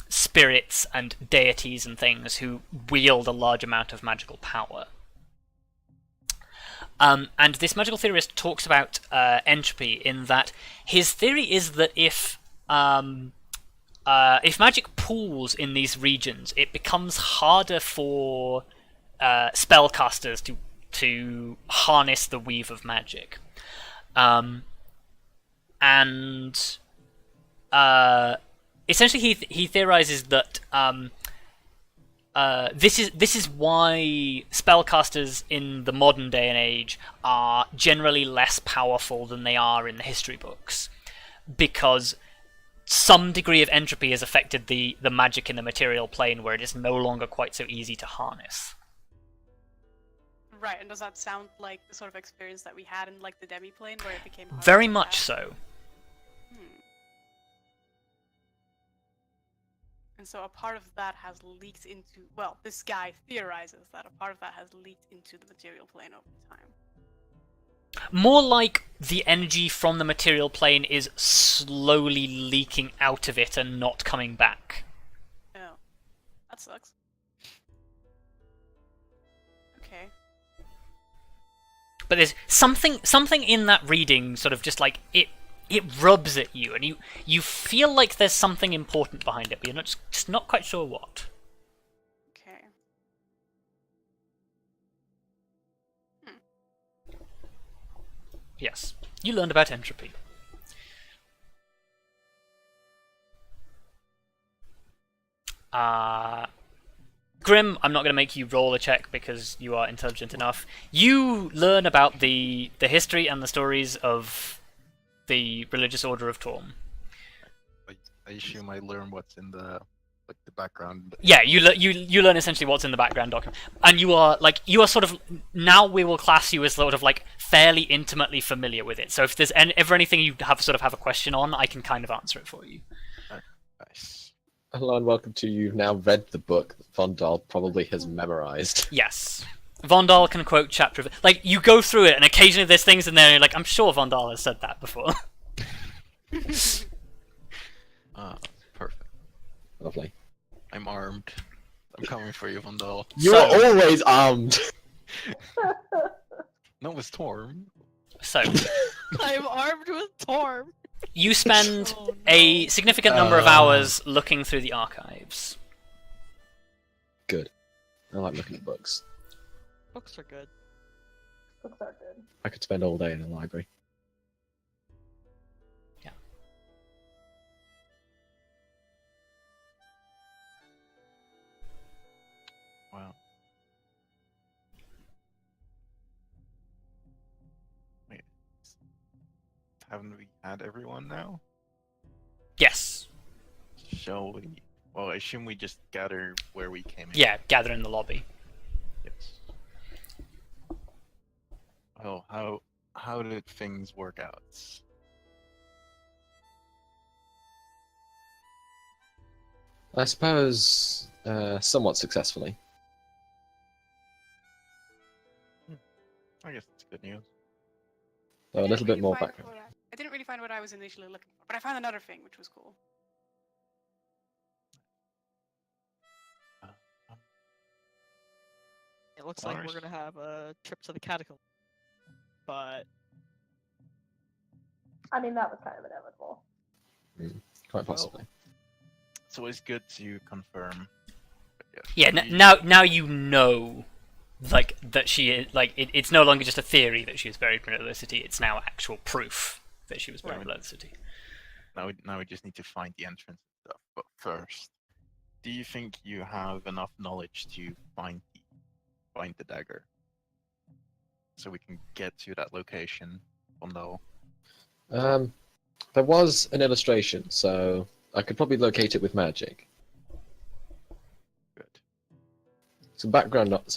spirits and deities and things who wield a large amount of magical power. And this magical theorist talks about entropy in that his theory is that if magic pools in these regions, it becomes harder for spellcasters to harness the weave of magic, and essentially he theorizes that this is why spellcasters in the modern day and age are generally less powerful than they are in the history books, because some degree of entropy has affected the magic in the material plane, where it is no longer quite so easy to harness. Right, and does that sound like the sort of experience that we had in like the demi-plane, where it became harder Very to much cast? so. And so a part of that has leaked into, well, this guy theorizes that a part of that has leaked into the material plane over time. More like the energy from the material plane is slowly leaking out of it and not coming back. Oh, that sucks. Okay. But there's something in that reading, sort of just like it rubs at you, and you feel like there's something important behind it, but you're just not quite sure what. Okay. Yes, you learned about entropy. Grim, I'm not going to make you roll a check because you are intelligent enough. You learn about the history and the stories of the religious order of Torm. I assume I learn what's in the background. Yeah, you learn essentially what's in the background document, and you are sort of, now we will class you as sort of like fairly intimately familiar with it. So if there's ever anything you have a question on, I can kind of answer it for you. Nice. Hello and welcome to You've Now Read the Book that Vondal probably has memorized. Yes. Vondal can quote chapter of it. Like, you go through it, and occasionally there's things in there, and you're like, I'm sure Vondal has said that before. Perfect. Lovely. I'm armed. I'm coming for you, Vondal. You're always armed! No, it's Torm. So, I'm armed with Torm. you spend Oh, no. a significant number of hours looking through the archives. Good. I like looking at books. Books are good. Books are good. I could spend all day in a library. Wow. Wait. Haven't we had everyone now? Yes. Shall we? Well, I assume we just gather where we came in. Yeah, gather in the lobby. Yes. Well, how did things work out? I suppose somewhat successfully. I guess it's good news. So a little bit more background. I didn't really find what I was initially looking for, but I found another thing, which was cool. It looks like Lars? we're gonna have a trip to the catacombs. But I mean, that was kind of inevitable. Quite possibly. It's always good to confirm. But yes, Yeah, we- now you know, like, that she is, like, it's no longer just a theory that she was buried below the city, it's now actual proof that she was buried Right. below the city. Now we just need to find the entrance and stuff. But first, do you think you have enough knowledge to find the dagger, so we can get to that location, Vondal? There was an illustration, so I could probably locate it with magic. Good. Some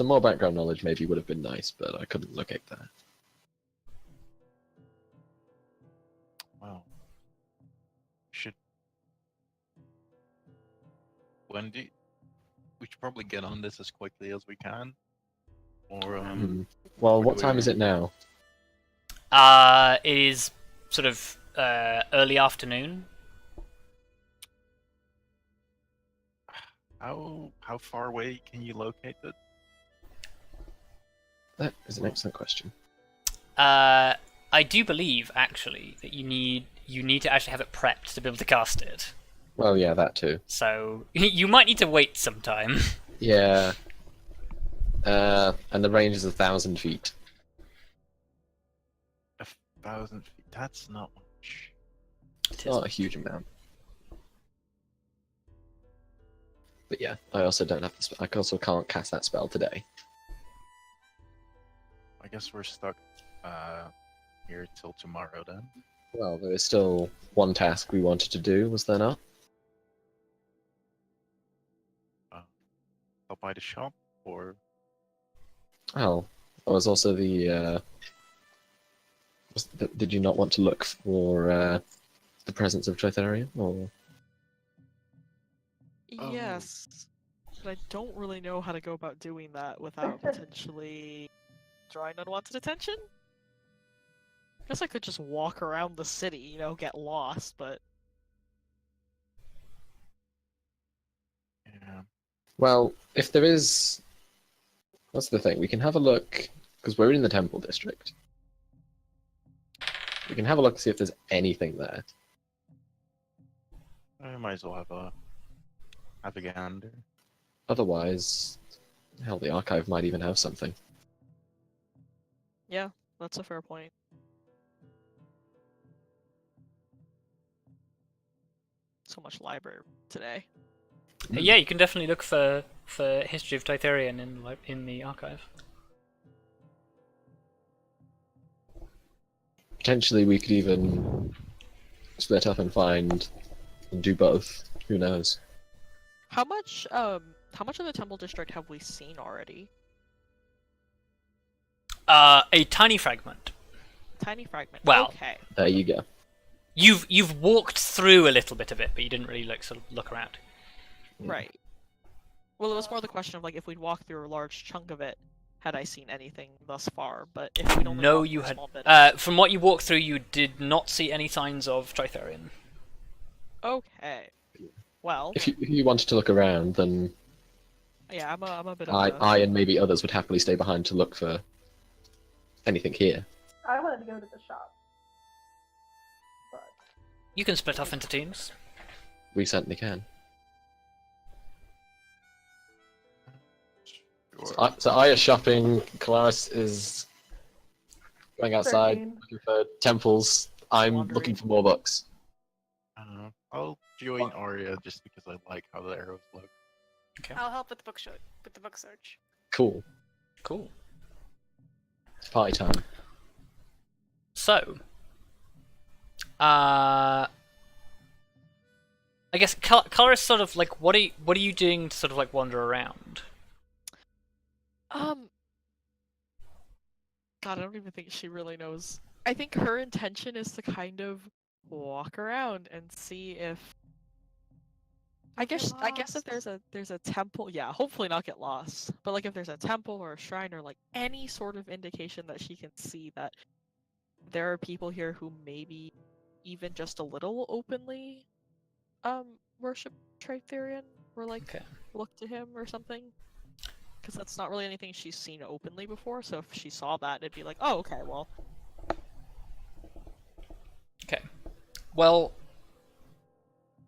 more background knowledge maybe would have been nice, but I couldn't locate that. Wow. Should we should probably get on this as quickly as we can, or Well, what time is it now? It is sort of early afternoon. how far away can you locate it? That is an excellent question. I do believe actually that you need to actually have it prepped to be able to cast it. Well, yeah, that too. So you might need to wait some time. Yeah. And the range is 1,000 feet. 1,000 feet. That's not much. It's not a huge amount. But yeah, I also don't have I also can't cast that spell today. I guess we're stuck here till tomorrow then. Well, there is still one task we wanted to do, was there not? I'll buy the shop, or Oh, there was also did you not want to look for the presence of Tritharion, or? Yes, but I don't really know how to go about doing that without potentially drawing unwanted attention. I guess I could just walk around the city, you know, get lost, but... yeah. Well, if there is... That's the thing, we can have a look, because we're in the Temple District. We can have a look to see if there's anything there. I might as well have a gander. Otherwise, hell, the archive might even have something. Yeah, that's a fair point. So much library today. Yeah, you can definitely look for history of Tritharion in the archive. Potentially, we could even split up and do both. Who knows? How much of the Temple District have we seen already? A tiny fragment. Tiny fragment. Well, okay. There you go. You've walked through a little bit of it, but you didn't really look around. Right. Well, it was more the question of like if we'd walked through a large chunk of it, had I seen anything thus far? But if we'd only No, walked you through a had. small bit... From what you walked through, you did not see any signs of Tritharion. Okay. Well, If you wanted to look around, then yeah, I'm a bit of I and maybe others would happily stay behind to look for anything here. I wanted to go to the shop. But You can split off into teams. We certainly can. So Arya's shopping, Kelariis is going outside, 13. looking for temples. I'm Wandering. looking for more books. I'll join Arya just because I like how the arrows look. Okay. I'll help with the book search. Cool. Cool. It's party time. So, I guess Kelariis sort of like what are you doing to sort of like wander around? God, I don't even think she really knows. I think her intention is to kind of walk around and see if. I guess if there's a temple, yeah, hopefully not get lost. But like if there's a temple or a shrine or like any sort of indication that she can see that there are people here who maybe even just a little openly worship Tritharion or like Okay. look to him or something. Because that's not really anything she's seen openly before, so if she saw that, it'd be like, oh, okay, well. Okay. Well,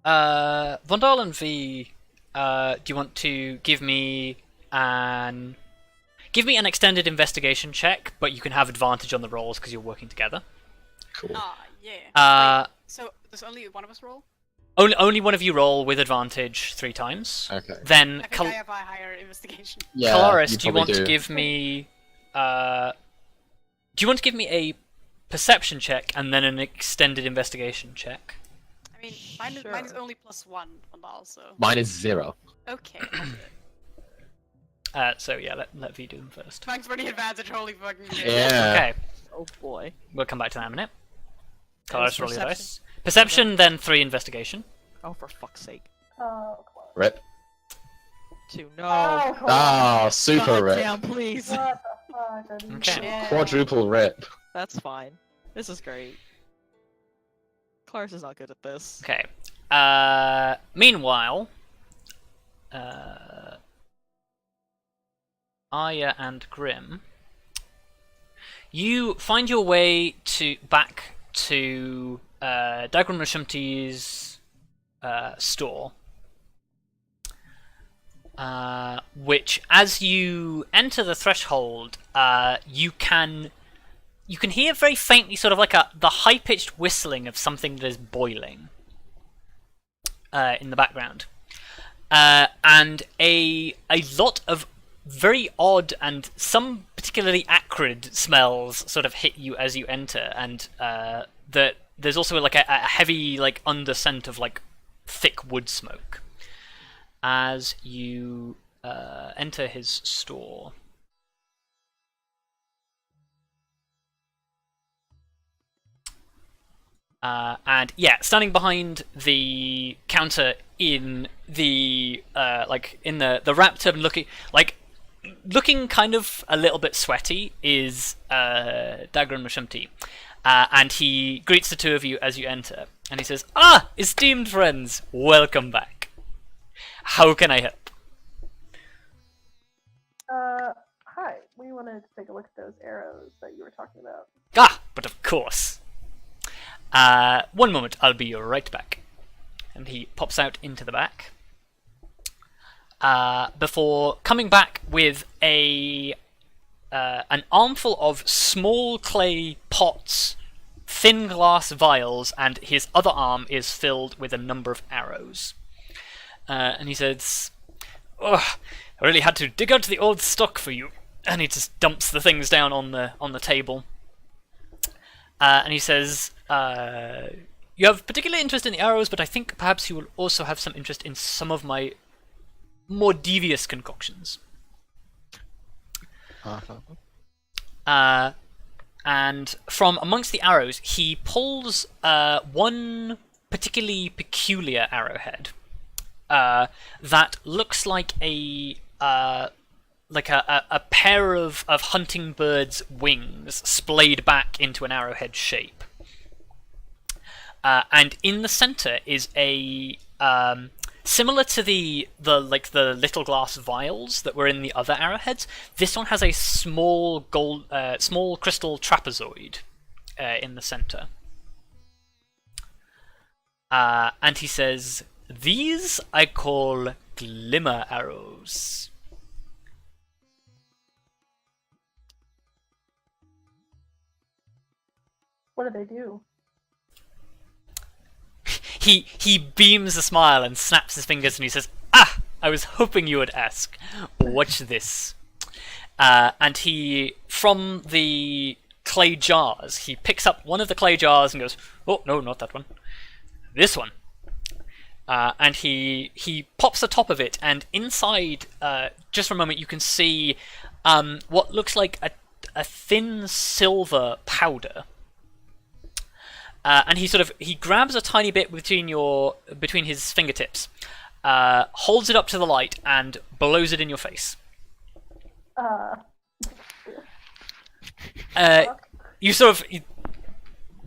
Vondal and V, do you want to give me an extended investigation check, but you can have advantage on the rolls because you're working together. Cool. Ah, yeah. Wait, so does only one of us roll? Only one of you roll with advantage 3 times. Okay. Then I think I have a higher investigation. Yeah. Kelariis, do you probably want to give me? Do you want to give me a perception check and then an extended investigation check? I mean, mine is Sure. only +1 Vondal, so. Mine is 0. Okay. So yeah, let V do them first. Thanks for the advantage, holy fucking shit. Yeah. Okay, Oh boy. we'll come back to that in a minute. There's Kelariis, roll your perception. dice. Perception, then 3 investigation. Oh, for fuck's sake. Oh, come on. Rip. 2. No. Oh, come on. Ah, super God rip. damn, please. What the fuck are these Okay. people? Quadruple rip. That's fine. This is great. Clarus is not good at this. Okay. Meanwhile, Arya and Grim, you find your way back to Dagon Rashumti's store, which, as you enter the threshold, you can hear very faintly, sort of like the high-pitched whistling of something that is boiling in the background, and a lot of very odd and some particularly acrid smells sort of hit you as you enter, and that there's also like a heavy like underscent of like thick wood smoke as you enter his store. And yeah, standing behind the counter in the the wrap turban, looking kind of a little bit sweaty, is Dagon Rashumti, and he greets the two of you as you enter, and he says, "Ah, esteemed friends, welcome back. How can I help?" Hi. We wanted to take a look at those arrows that you were talking about. Ah, but of course. One moment, I'll be right back. And he pops out into the back. Before coming back with an armful of small clay pots, thin glass vials, and his other arm is filled with a number of arrows. And he says, "Oh, I really had to dig out the old stock for you." And he just dumps the things down on the table. And he says, "You have particular interest in the arrows, but I think perhaps you will also have some interest in some of my more devious concoctions." And from amongst the arrows, he pulls one particularly peculiar arrowhead that looks like a pair of hunting birds' wings splayed back into an arrowhead shape. And in the center is a similar to the little glass vials that were in the other arrowheads. This one has a small crystal trapezoid in the center. And he says, "These I call glimmer arrows." What do they do? He beams a smile and snaps his fingers, and he says, "Ah, I was hoping you would ask. Watch this." And he, from the clay jars, he picks up one of the clay jars and goes, "Oh, no, not that one. This one." And he pops the top of it, and inside, just for a moment, you can see what looks like a thin silver powder. And he grabs a tiny bit between his fingertips, holds it up to the light, and blows it in your face. You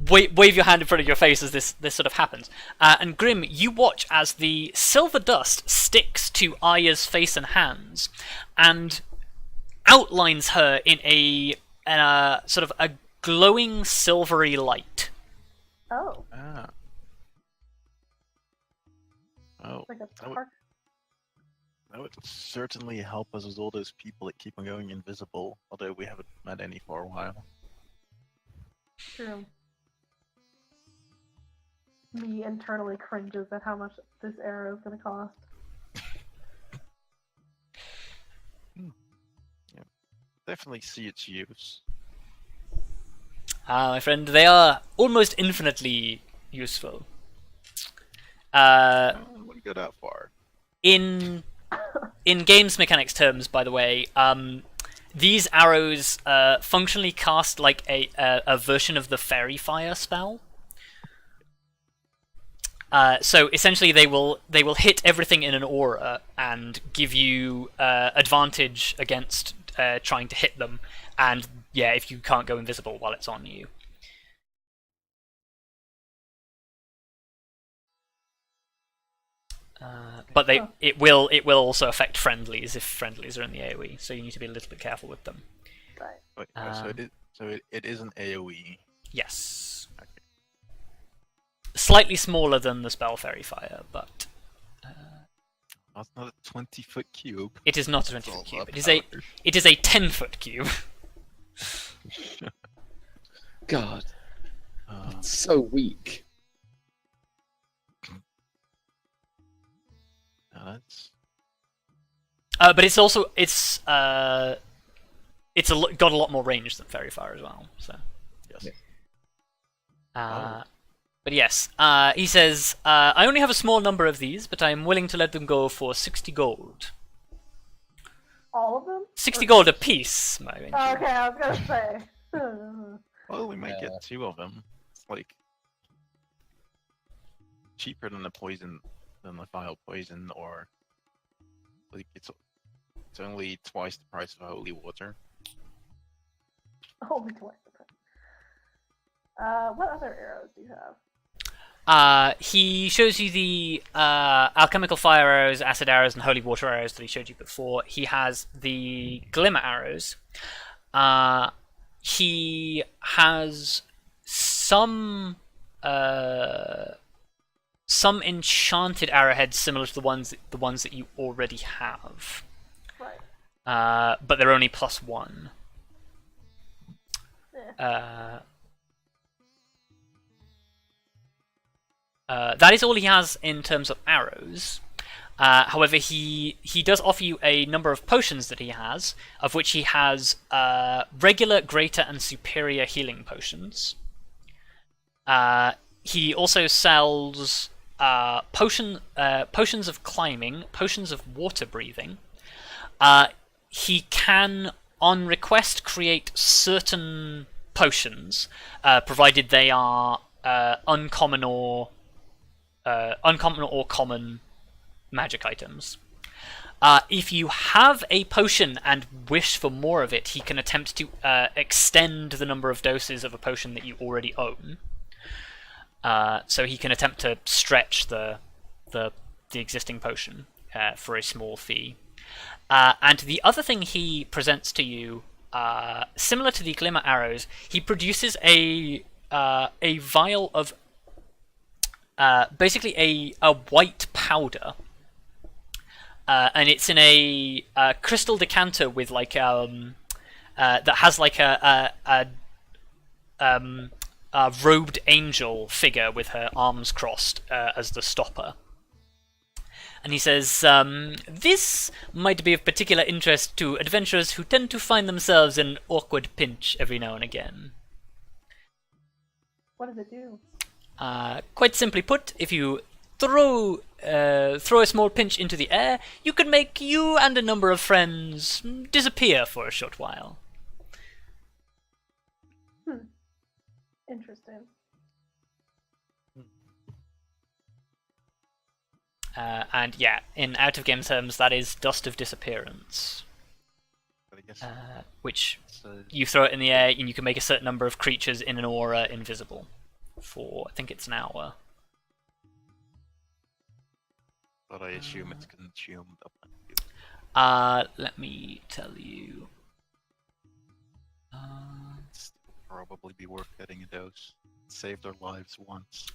wave your hand in front of your face as this sort of happens. And Grim, you watch as the silver dust sticks to Arya's face and hands, and outlines her in a sort of a glowing silvery light. Oh, Ah. Oh, like a that would, park. that would certainly help us with all those people that keep on going invisible, although we haven't met any for a while. True. me internally cringes at how much this arrow is going to cost. Definitely see its use. My friend, they are almost infinitely useful. I wouldn't go that far. In games mechanics terms, by the way, these arrows functionally cast like a version of the Fairy Fire spell. So essentially, they will hit everything in an aura and give you advantage against trying to hit them. And yeah, if you can't go invisible while it's on you. But it will also affect friendlies if friendlies are in the AoE, so you need to be a little bit careful with them. Right. Wait, so it is an AoE. Yes. Okay. Slightly smaller than the spell Fairy Fire, but That's not a 20-foot cube. it is not a It's 20-foot all cube. about It is a 10-foot cube. God, power. it's so weak. That's But it's also got a lot more range than Fairy Fire as well. So yes. Yeah. But yes, he says, I only have a small number of these, but I am willing to let them go for 60 gold. All of them? 60 gold apiece, my angel. Oh, okay, I was gonna say. Well, we might Yeah. get 2 of them. It's like cheaper than the vile poison, or like it's only twice the price of holy water. Only twice the price. What other arrows do you have? He shows you the alchemical fire arrows, acid arrows, and holy water arrows that he showed you before. He has the glimmer arrows. He has some enchanted arrowheads similar to the ones that you already have. Right. But they're only +1. Yeah. That is all he has in terms of arrows. However, he does offer you a number of potions that he has, of which he has regular, greater, and superior healing potions. He also sells potions of climbing, potions of water breathing. He can, on request, create certain potions, provided they are uncommon or common magic items. If you have a potion and wish for more of it, he can attempt to extend the number of doses of a potion that you already own. So he can attempt to stretch the existing potion for a small fee. And the other thing he presents to you, similar to the glimmer arrows, he produces a vial of basically a white powder, and it's in a crystal decanter with like that has like a robed angel figure with her arms crossed as the stopper. And he says, this might be of particular interest to adventurers who tend to find themselves in an awkward pinch every now and again. What does it do? Quite simply put, if you throw a small pinch into the air, you can make you and a number of friends disappear for a short while. Interesting. And yeah, in out-of-game terms, that is Dust of Disappearance, But I guess which so. you throw it in the air and you can make a certain number of creatures in an aura invisible for, I think it's an hour. But I assume it's consumed up. Let me tell you. It's probably be worth getting a dose. Save their lives once.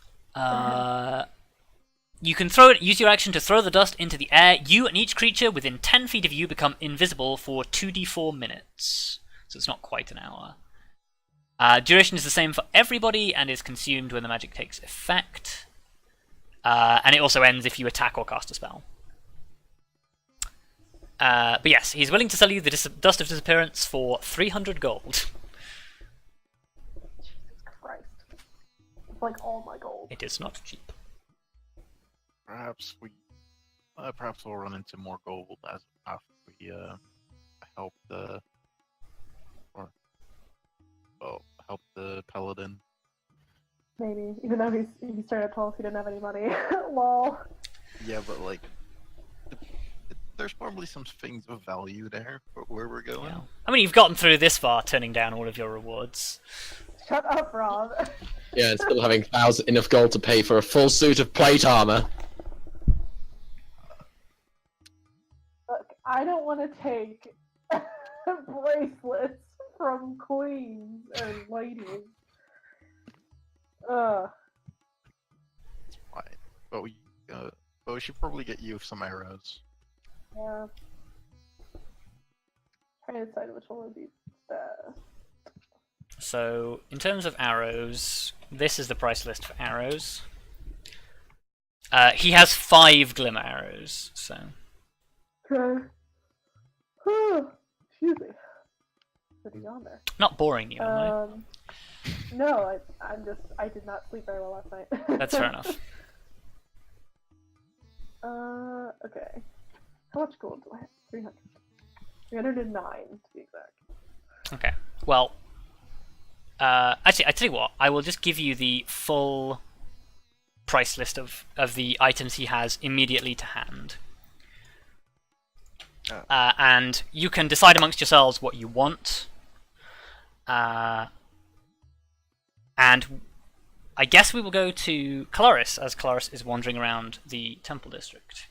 You can throw it. Use your action to throw the dust into the air. You and each creature within 10 feet of you become invisible for 2d4 minutes. So it's not quite an hour. Duration is the same for everybody and is consumed when the magic takes effect. and it also ends if you attack or cast a spell. But yes, he's willing to sell you the Dust of Disappearance for 300 gold. Jesus Christ. It's like all my gold. It is not cheap. Perhaps we'll run into more gold as after we help the help the Paladin. Maybe. Even though he started to tell us he didn't have any money. Lol. Yeah, but like, there's probably some things of value there for where we're going. Yeah. I mean, you've gotten through this far, turning down all of your rewards. Shut up, Rob. Yeah, and still having enough gold to pay for a full suit of plate armor. Look, I don't want to take bracelets from queens and ladies. It's fine. But we should probably get you some arrows. Yeah. Trying to decide which one would be best. So, in terms of arrows, this is the price list for arrows. He has 5 glimmer arrows, so... Okay. Excuse me. Sitting on there. Not boring you, am I? No, I did not sleep very well last night. That's fair enough. Okay. How much gold do I have? 300. 309 to be exact. Okay, well... actually, I tell you what, I will just give you the full price list of the items he has immediately to hand. Oh. And you can decide amongst yourselves what you want. And I guess we will go to Kelariis, as Kelariis is wandering around the temple district.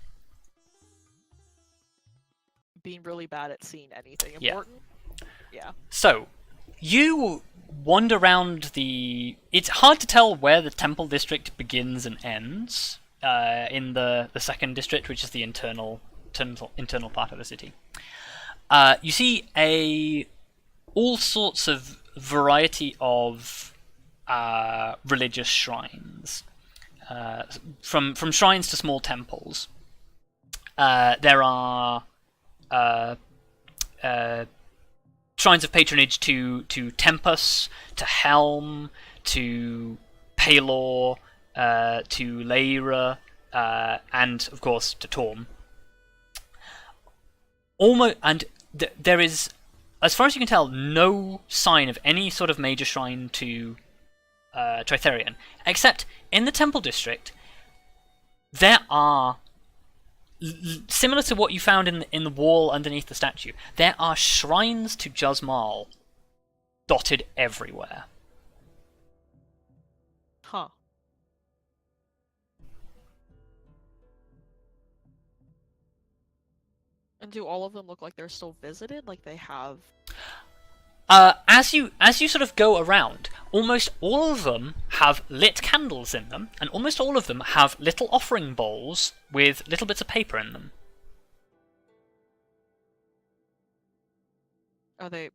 Being really bad at seeing anything Yeah. important. Yeah. So, you wander around the... It's hard to tell where the temple district begins and ends in the second district, which is the internal part of the city. You see all sorts of variety of religious shrines, from shrines to small temples. There are shrines of patronage to Tempus, to Helm, to Palor, to Lyra, and of course to Torm. There is, as far as you can tell, no sign of any sort of major shrine to Tritherion, except in the temple district. There are, similar to what you found in the wall underneath the statue, there are shrines to Juzmal dotted everywhere. Huh. And do all of them look like they're still visited? Like they have... As you sort of go around, almost all of them have lit candles in them, and almost all of them have little offering bowls with little bits of paper in them. Are they...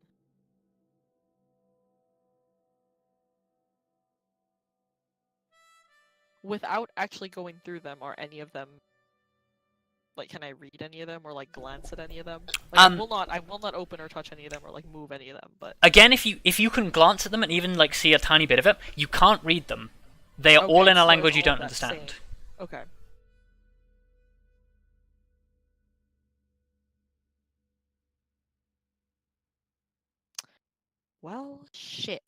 Without actually going through them, are any of them... Like, can I read any of them, or like glance at any of them? Like, I will not open or touch any of them, or like move any of them. But again, if you can glance at them and even like see a tiny bit of it, you can't read them. They are Okay, all in a so language it's you all don't that same. understand. Okay. Well, shit.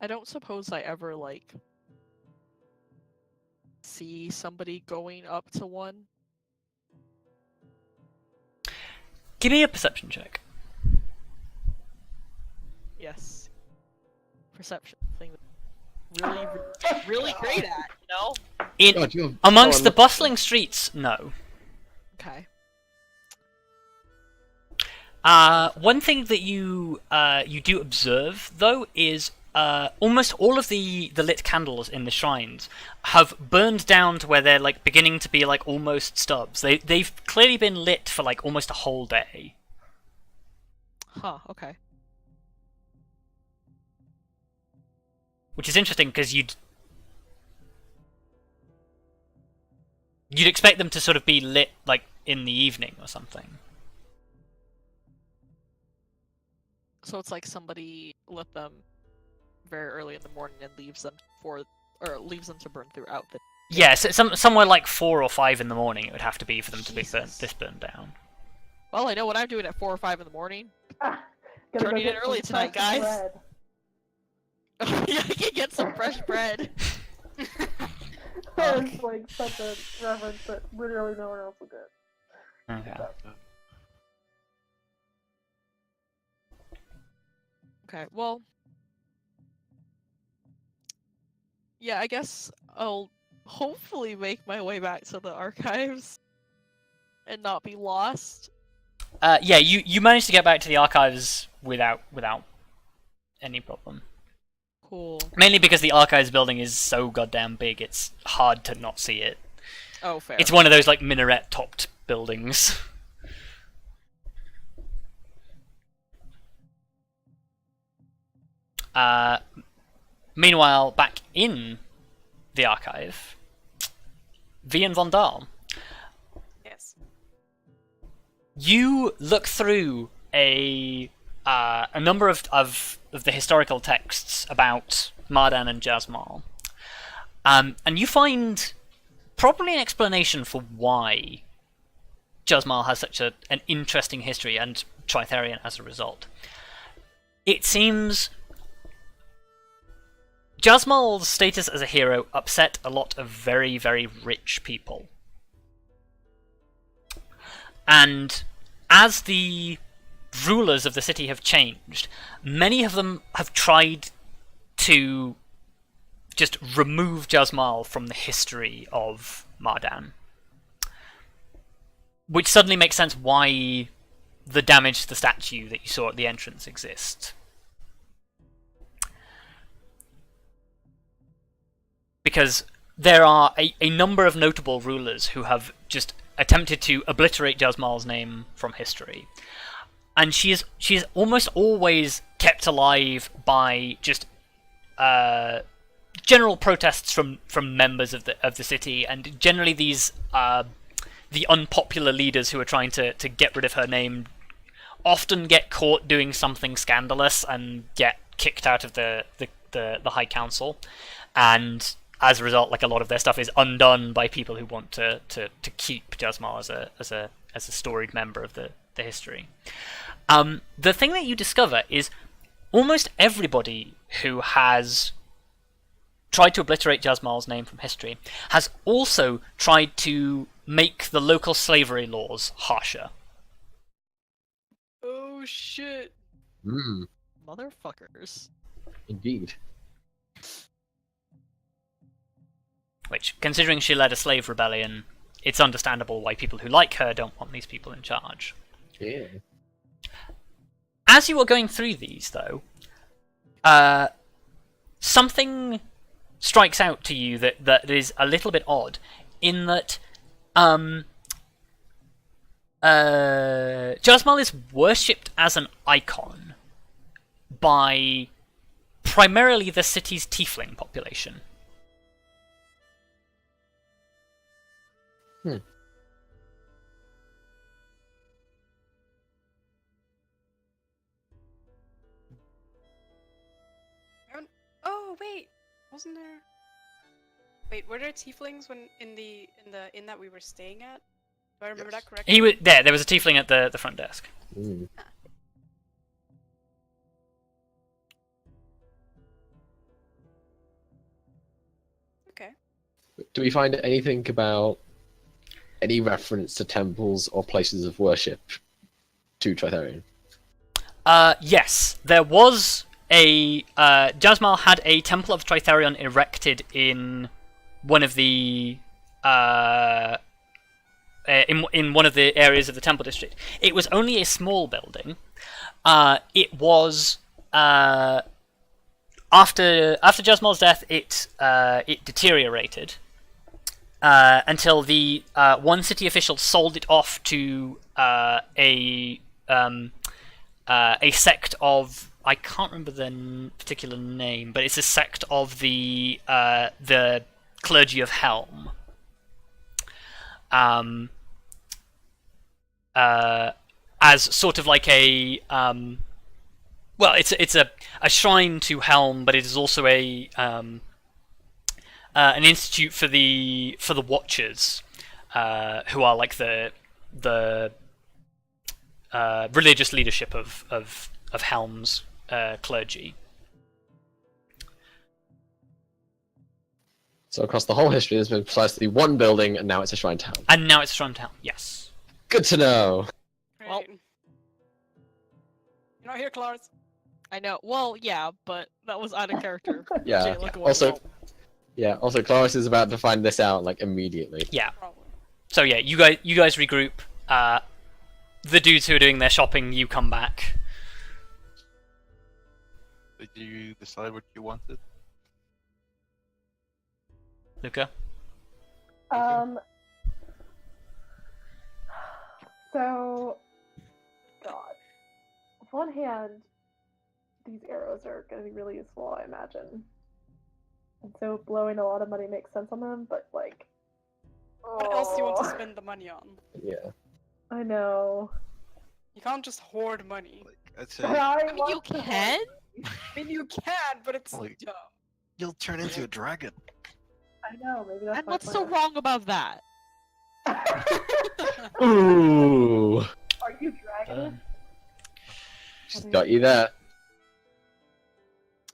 I don't suppose I ever, like, see somebody going up to one. Give me a perception check. Yes. Perception thing that really, really great at, you know? God, Amongst the bustling streets, no. Okay. One thing that you do observe, though, is almost all of the lit candles in the shrines have burned down to where they're like beginning to be like almost stubs. They've clearly been lit for like almost a whole day. Huh, okay. Which is interesting because you'd expect them to sort of be lit like in the evening or something. So it's like somebody lit them very early in the morning and leaves them leaves them to burn throughout the. Yeah, so somewhere like 4 or 5 in the morning it would have to be for them to be burned down. Well, I know what I'm doing at 4 or 5 in the morning. Gotta go Turning get in early some tonight, fresh guys. bread. Yeah, I can get some fresh bread. That was like such a reference that literally no one else will get. Okay. Okay, well. Yeah, I guess I'll hopefully make my way back to the archives and not be lost. Yeah, you managed to get back to the archives without any problem. Cool. Mainly because the archives building is so goddamn big, it's hard to not see it. Oh, fair. It's one of those like minaret-topped buildings. Meanwhile, back in the archive, V and Vondal, Yes. you look through a number of the historical texts about Mardan and Jasmal, and you find probably an explanation for why Jasmal has such an interesting history, and Tritherian as a result. It seems Jasmal's status as a hero upset a lot of very, very rich people. And as the rulers of the city have changed, many of them have tried to just remove Jasmal from the history of Mardan. Which suddenly makes sense why the damage to the statue that you saw at the entrance exists. Because there are a number of notable rulers who have just attempted to obliterate Jasmal's name from history. And she is almost always kept alive by just general protests from members of the city, and generally these the unpopular leaders who are trying to get rid of her name often get caught doing something scandalous and get kicked out of the High Council, and as a result, like a lot of their stuff is undone by people who want to keep Jasmal as a storied member of the history. The thing that you discover is almost everybody who has tried to obliterate Jasmal's name from history has also tried to make the local slavery laws harsher. Oh shit. Motherfuckers. Indeed. Which, considering she led a slave rebellion, it's understandable why people who like her don't want these people in charge. Yeah. As you are going through these, though, something strikes out to you that is a little bit odd, in that Jasmal is worshipped as an icon by primarily the city's tiefling population. Oh wait, wasn't there? Wait, were there tieflings when in the inn that we were staying at? Do I remember that correctly? There was a tiefling at the front desk. Okay. Do we find anything about any reference to temples or places of worship to Tritherian? Yes, there was a Jasmal had a Temple of Tritherion erected in one of the in one of the areas of the temple district. It was only a small building. It was after Jasmol's death, it deteriorated until the one city official sold it off to a sect of, I can't remember the particular name, but it's a sect of the clergy of Helm. As sort of like a well, it's a shrine to Helm, but it is also an institute for the Watchers, who are like the religious leadership of Helm's clergy. So across the whole history, there's been precisely one building, and now it's a shrine to Helm. And now it's a shrine to Helm. Yes. Good to know. Well- Great. You're not here, Kelariis. I know. Well, yeah, but that was out of character. Yeah. Jayla going, Also, "Well, yeah. Also, Kelariis is about to find this out like immediately. Yeah. Probably. So yeah, you guys regroup. The dudes who are doing their shopping, you come back. Did you decide what you wanted? Luka. So, God. On one hand, these arrows are going to be really useful, I imagine. And so blowing a lot of money makes sense on them, but like... What else do you want to oh, spend the money on? Yeah. I know. You can't just hoard money. Like, I'd say But I I mean, you want to- can. I mean, you can, but it's Like- dumb. you'll turn into a dragon. I know, maybe that's And my what's so plan. wrong about that? Ooh. Are you dragon? Um, She's got you there.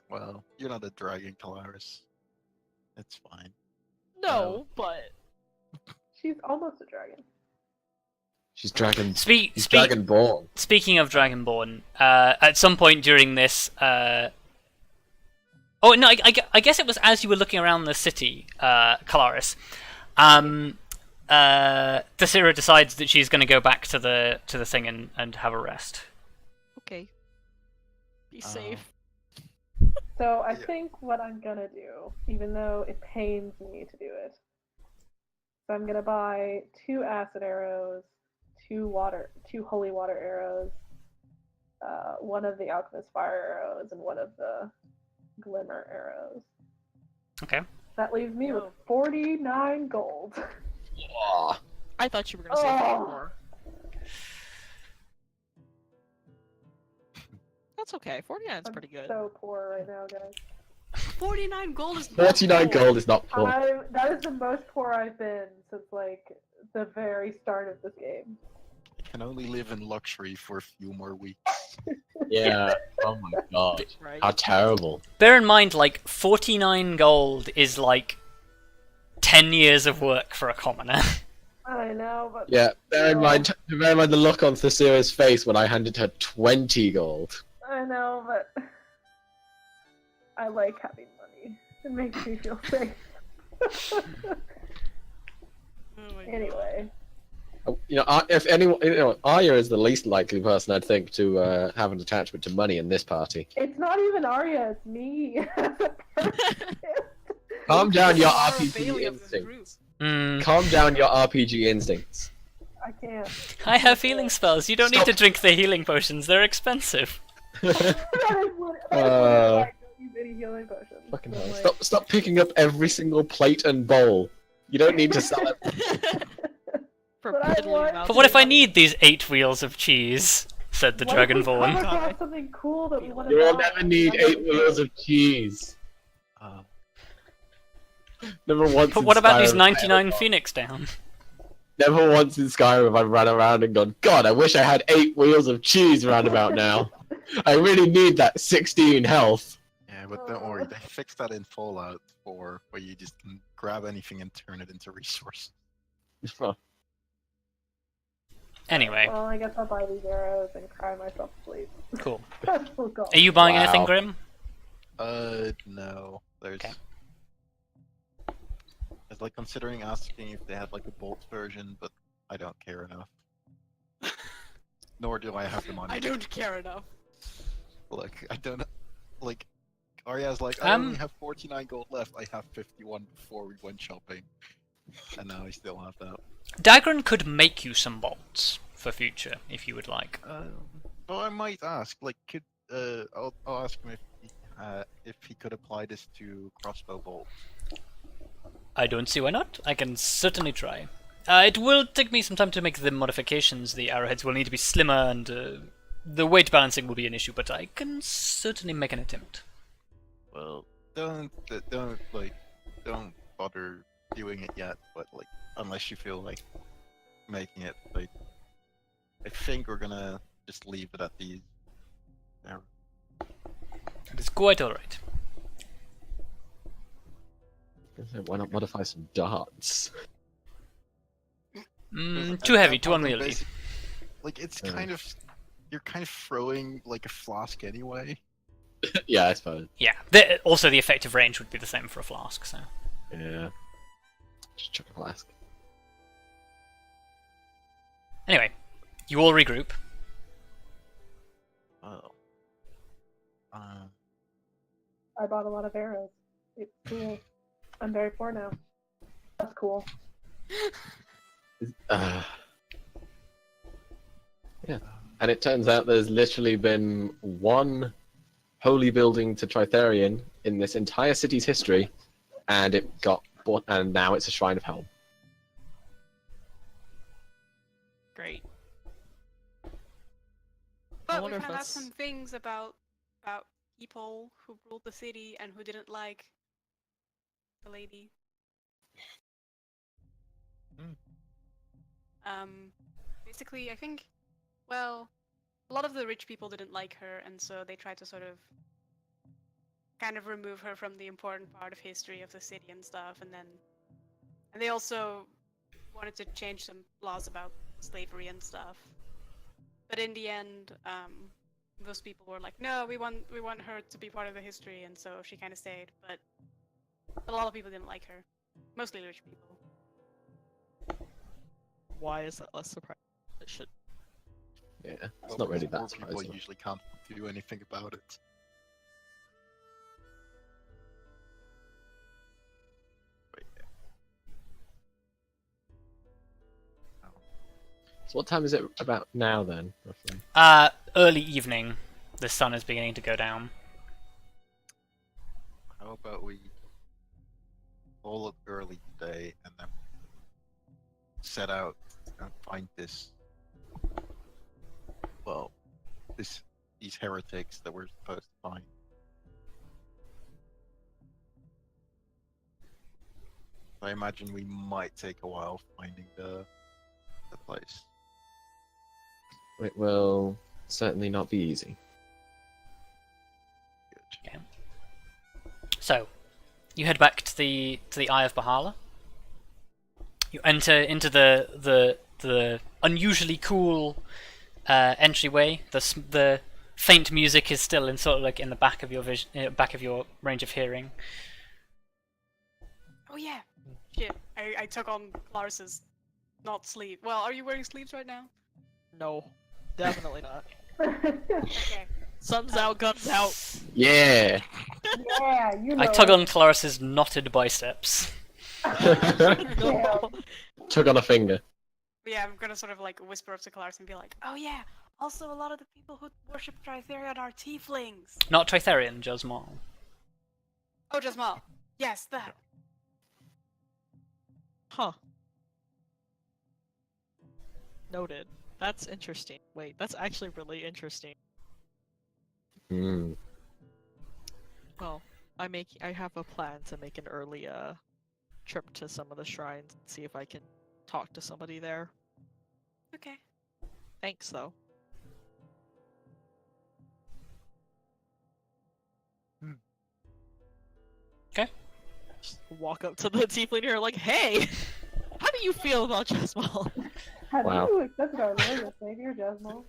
Well, you're not a dragon, Kelariis. It's fine. No, but She's almost a dragon. She's dragon. Speak. She's dragonborn. Speaking of Dragonborn, at some point during this, oh no, I guess it was as you were looking around the city, Kelariis. Tallithsyr decides that she's going to go back to the thing and have a rest. okay. Be safe. So I Yeah. think what I'm gonna do, even though it pains me to do it, so I'm gonna buy 2 acid arrows, 2 holy water arrows, 1 of the alchemist fire arrows, and 1 of the glimmer arrows. Okay. That leaves me with Whoa. 49 gold. Aw. I thought you were gonna say Oh. 4. That's okay. 49 is I'm pretty good. so poor right now, guys. 49 gold is not 49 gold. gold is not poor. That is the most poor I've been since like the very start of this game. You can only live in luxury for a few more weeks. Yeah. Oh my god. Right? How terrible. Bear in mind, like 49 gold is like 10 years of work for a commoner. I know, but Yeah. Bear in mind the look on Thalithsyr's face when I handed her 20 gold. I know, but I like having money. It makes me feel safe. Oh my God. Anyway, You know, if anyone, you know, Arya is the least likely person I'd think to have an attachment to money in this party. it's not even Arya, it's me. Calm down your Laura RPG Bailey of this instincts. group. Calm down your RPG instincts. I can't. I have healing spells. You don't need to drink the healing potions. They're expensive. That is what I don't use any healing potions. Fucking so, hell. like, Stop picking up every single plate and bowl. You don't need to sell it. For But I piddling want- amounts But what of if I money. need these 8 wheels of cheese? Said the what if we come Dragonborn. across something cool that we want to You'll buy? never need 8 wheels of cheese. Uh, Never once. But in what about these Skyrim 99 Phoenix down? Never once in Skyrim have I ran around and gone, God, I wish I had 8 wheels of cheese round about now. I really need that 16 health. yeah, but don't worry, they fixed that in Fallout 4, where you just can grab anything and turn it into resource. Anyway, Well, I guess I'll buy these arrows and cry myself to sleep. cool. Oh, God. Are you buying anything, Wow. Grim? No. There's. Okay. I was like considering asking if they had like a bolt version, but I don't care enough. Nor do I have the money. I don't care enough. Look, I don't like. Arya's like, I only have 49 gold left. I have 51 before we went shopping, and now I still have that. Dagran could make you some bolts for future if you would like. Well, I might ask. Like, could I'll ask him if he could apply this to crossbow bolts. I don't see why not. I can certainly try. It will take me some time to make the modifications. The arrowheads will need to be slimmer, and the weight balancing will be an issue. But I can certainly make an attempt. Well, don't bother doing it yet. But like, unless you feel like making it, like, I think we're gonna just leave it at these. It's quite alright. Why not modify some darts? Too heavy, too unwieldy. Like, it's kind of, you're kind of throwing like a flask anyway. Yeah, I suppose. Yeah. Also, the effective range would be the same for a flask. So. Yeah. Just chuck a flask. Anyway, you all regroup. Oh. I bought a lot of arrows. It's cool. I'm very poor now. That's cool. Yeah. And it turns out there's literally been one holy building to Tritherion in this entire city's history, and it got bought, and now it's a shrine of Helm. Great. I But we wonder if found out that's- some things about people who ruled the city and who didn't like the lady. Basically, I think, well, a lot of the rich people didn't like her, and so they tried to sort of kind of remove her from the important part of history of the city and stuff, and they also wanted to change some laws about slavery and stuff. But in the end, those people were like, no, we want her to be part of the history, and so she kind of stayed. But a lot of people didn't like her, mostly rich people. Why is that less surprising? It should. Yeah, it's not really Poor that people surprising. usually can't do anything about it. But yeah. So what time is it about now then, roughly? Early evening. The sun is beginning to go down. How about we call it early today and then set out and find this, well, these heretics that we're supposed to find. I imagine we might take a while finding the place. It will certainly not be easy. Good. So, you head back to the Eye of Bahala. You enter into the unusually cool entryway. The faint music is still in sort of like in the back of your back of your range of hearing. Oh yeah. Shit. I took on Claris's not sleeve. Well, are you wearing sleeves right now? No, definitely not. Okay. Sun's out, guns out. Yeah! Yeah, you know. I tug on Claris's knotted biceps. No. Took on a finger. Yeah, I'm gonna sort of like whisper up to Claris and be like, oh yeah, also a lot of the people who worship Tritherion are tieflings. Not Tritherion, Josmal. Oh, Jasmal. Yes, that. Huh. Noted. That's interesting. Wait, that's actually really interesting. Hmm. Well, I have a plan to make an early trip to some of the shrines and see if I can talk to somebody there. Okay. Thanks though. Okay. Just walk up to the tiefling here like, hey, how do you feel about Jasmal? Have Wow. you accepted our Lord and Savior, Jasmal?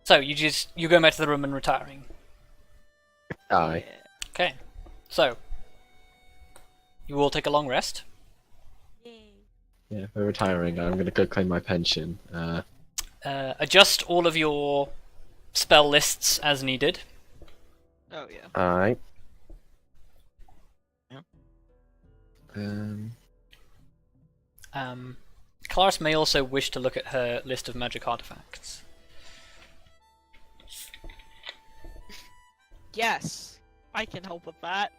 So you go back to the room and retiring. Aye. Okay. So you all take a long rest. Yay. Yeah, we're retiring. I'm gonna go claim my pension. Adjust all of your spell lists as needed. Oh yeah. Alright. Yep. Kelariis may also wish to look at her list of magic artifacts. Yes, I can help with that.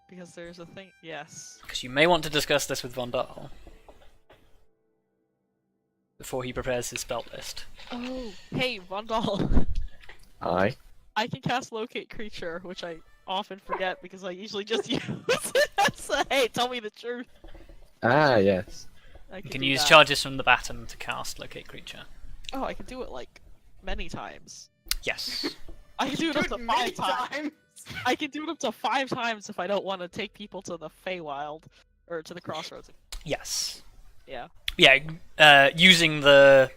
Because there's a thing. Yes. Because you may want to discuss this with Vondal before he prepares his spell list. Oh, hey, Vondal. Aye. I can cast Locate Creature, which I often forget because I usually just use it. So, hey, tell me the truth. Ah, yes. I You can do use that. charges from the baton to cast Locate Creature. Oh, I can do it like many times. Yes. I can do it up to Many 5 times. I can do it up to 5 times if I don't want to take people to the Feywild or to the Crossroads. Yes. Yeah. Yeah. Using the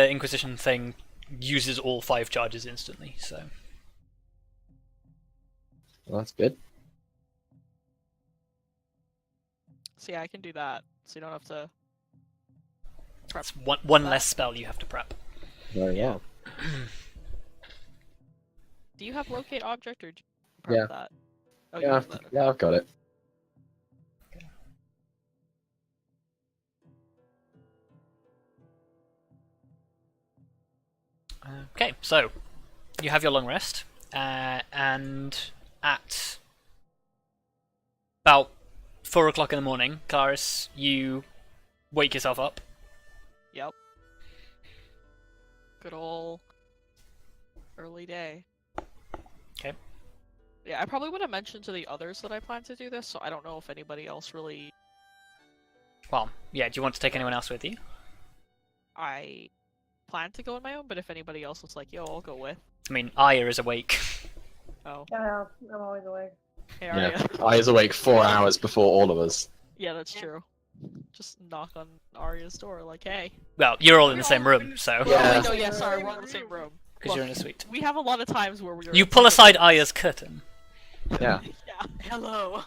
Inquisition thing uses all 5 charges instantly. So. Well, that's good. So yeah, I can do that. So you don't have to. That's one less spell you have to prep. Very Yeah. well. Do you have Locate Object or do you prep Yeah. that? Oh, you Yeah, have that. yeah, I've got it. Okay, so you have your long rest, and at about 4 o'clock in the morning, Kelariis, you wake yourself up. Yep. Good ol' early day. Okay. Yeah, I probably would have mentioned to the others that I plan to do this, so I don't know if anybody else really. Well, yeah. Do you want to take anyone else with you? I plan to go on my own, but if anybody else was like, "Yo, I'll go with." I mean, Arya is awake. Oh, Yeah, I'm always awake. hey, Yeah. Arya. I was awake 4 hours before all of us. Yeah, that's true. Just knock on Arya's door, like, "Hey." Well, you're all in We're the same all room, in- so Yeah. Oh, wait, no, yeah, sorry, we're in the same room. because you're in a suite. We have a lot of times where we're. You pull aside Arya's curtain. Yeah. Yeah. Hello.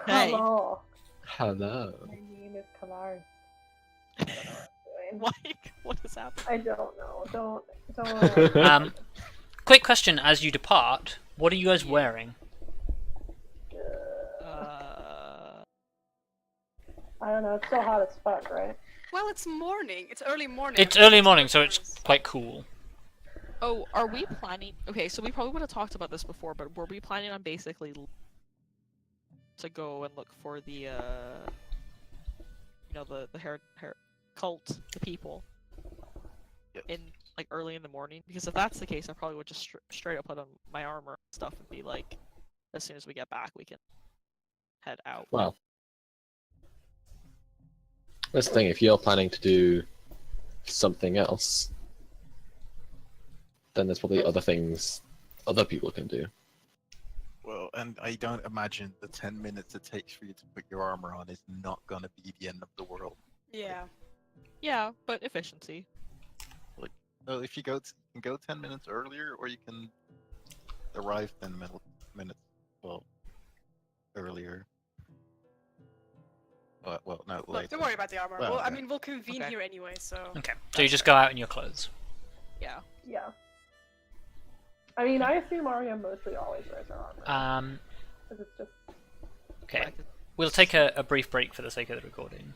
Hey. Hello. Hello. My name is Kelariis. What am I doing? What is happening? I don't know. Don't. Quick question: as you depart, what are you guys wearing? I don't know. It's still hot as fuck, right? Well, it's morning. It's early morning. It's early morning, so it's quite cool. Oh, are we planning? Okay, so we probably would have talked about this before, but were we planning on basically to go and look for the, the hair cult, the people, Yes. in like early in the morning? Because if that's the case, I probably would just straight up put on my armor and stuff and be like, as soon as we get back, we can head out. Well, that's the thing. If you're planning to do something else, then there's probably other things other people can do. Well, and I don't imagine the 10 minutes it takes for you to put your armor on is not gonna be the end of the world. Yeah. Yeah, but efficiency. So if you you can go 10 minutes earlier, or you can arrive 10 minutes, well, earlier. Well, no, Look, later. don't worry about the armor. Well, Well, I okay. mean, we'll convene Okay. here anyway, so. Okay, so you just go out in your clothes. Yeah. Yeah. I mean, I assume Arya mostly always wears her armor. Because it's just. Okay, we'll take a brief break for the sake of the recording.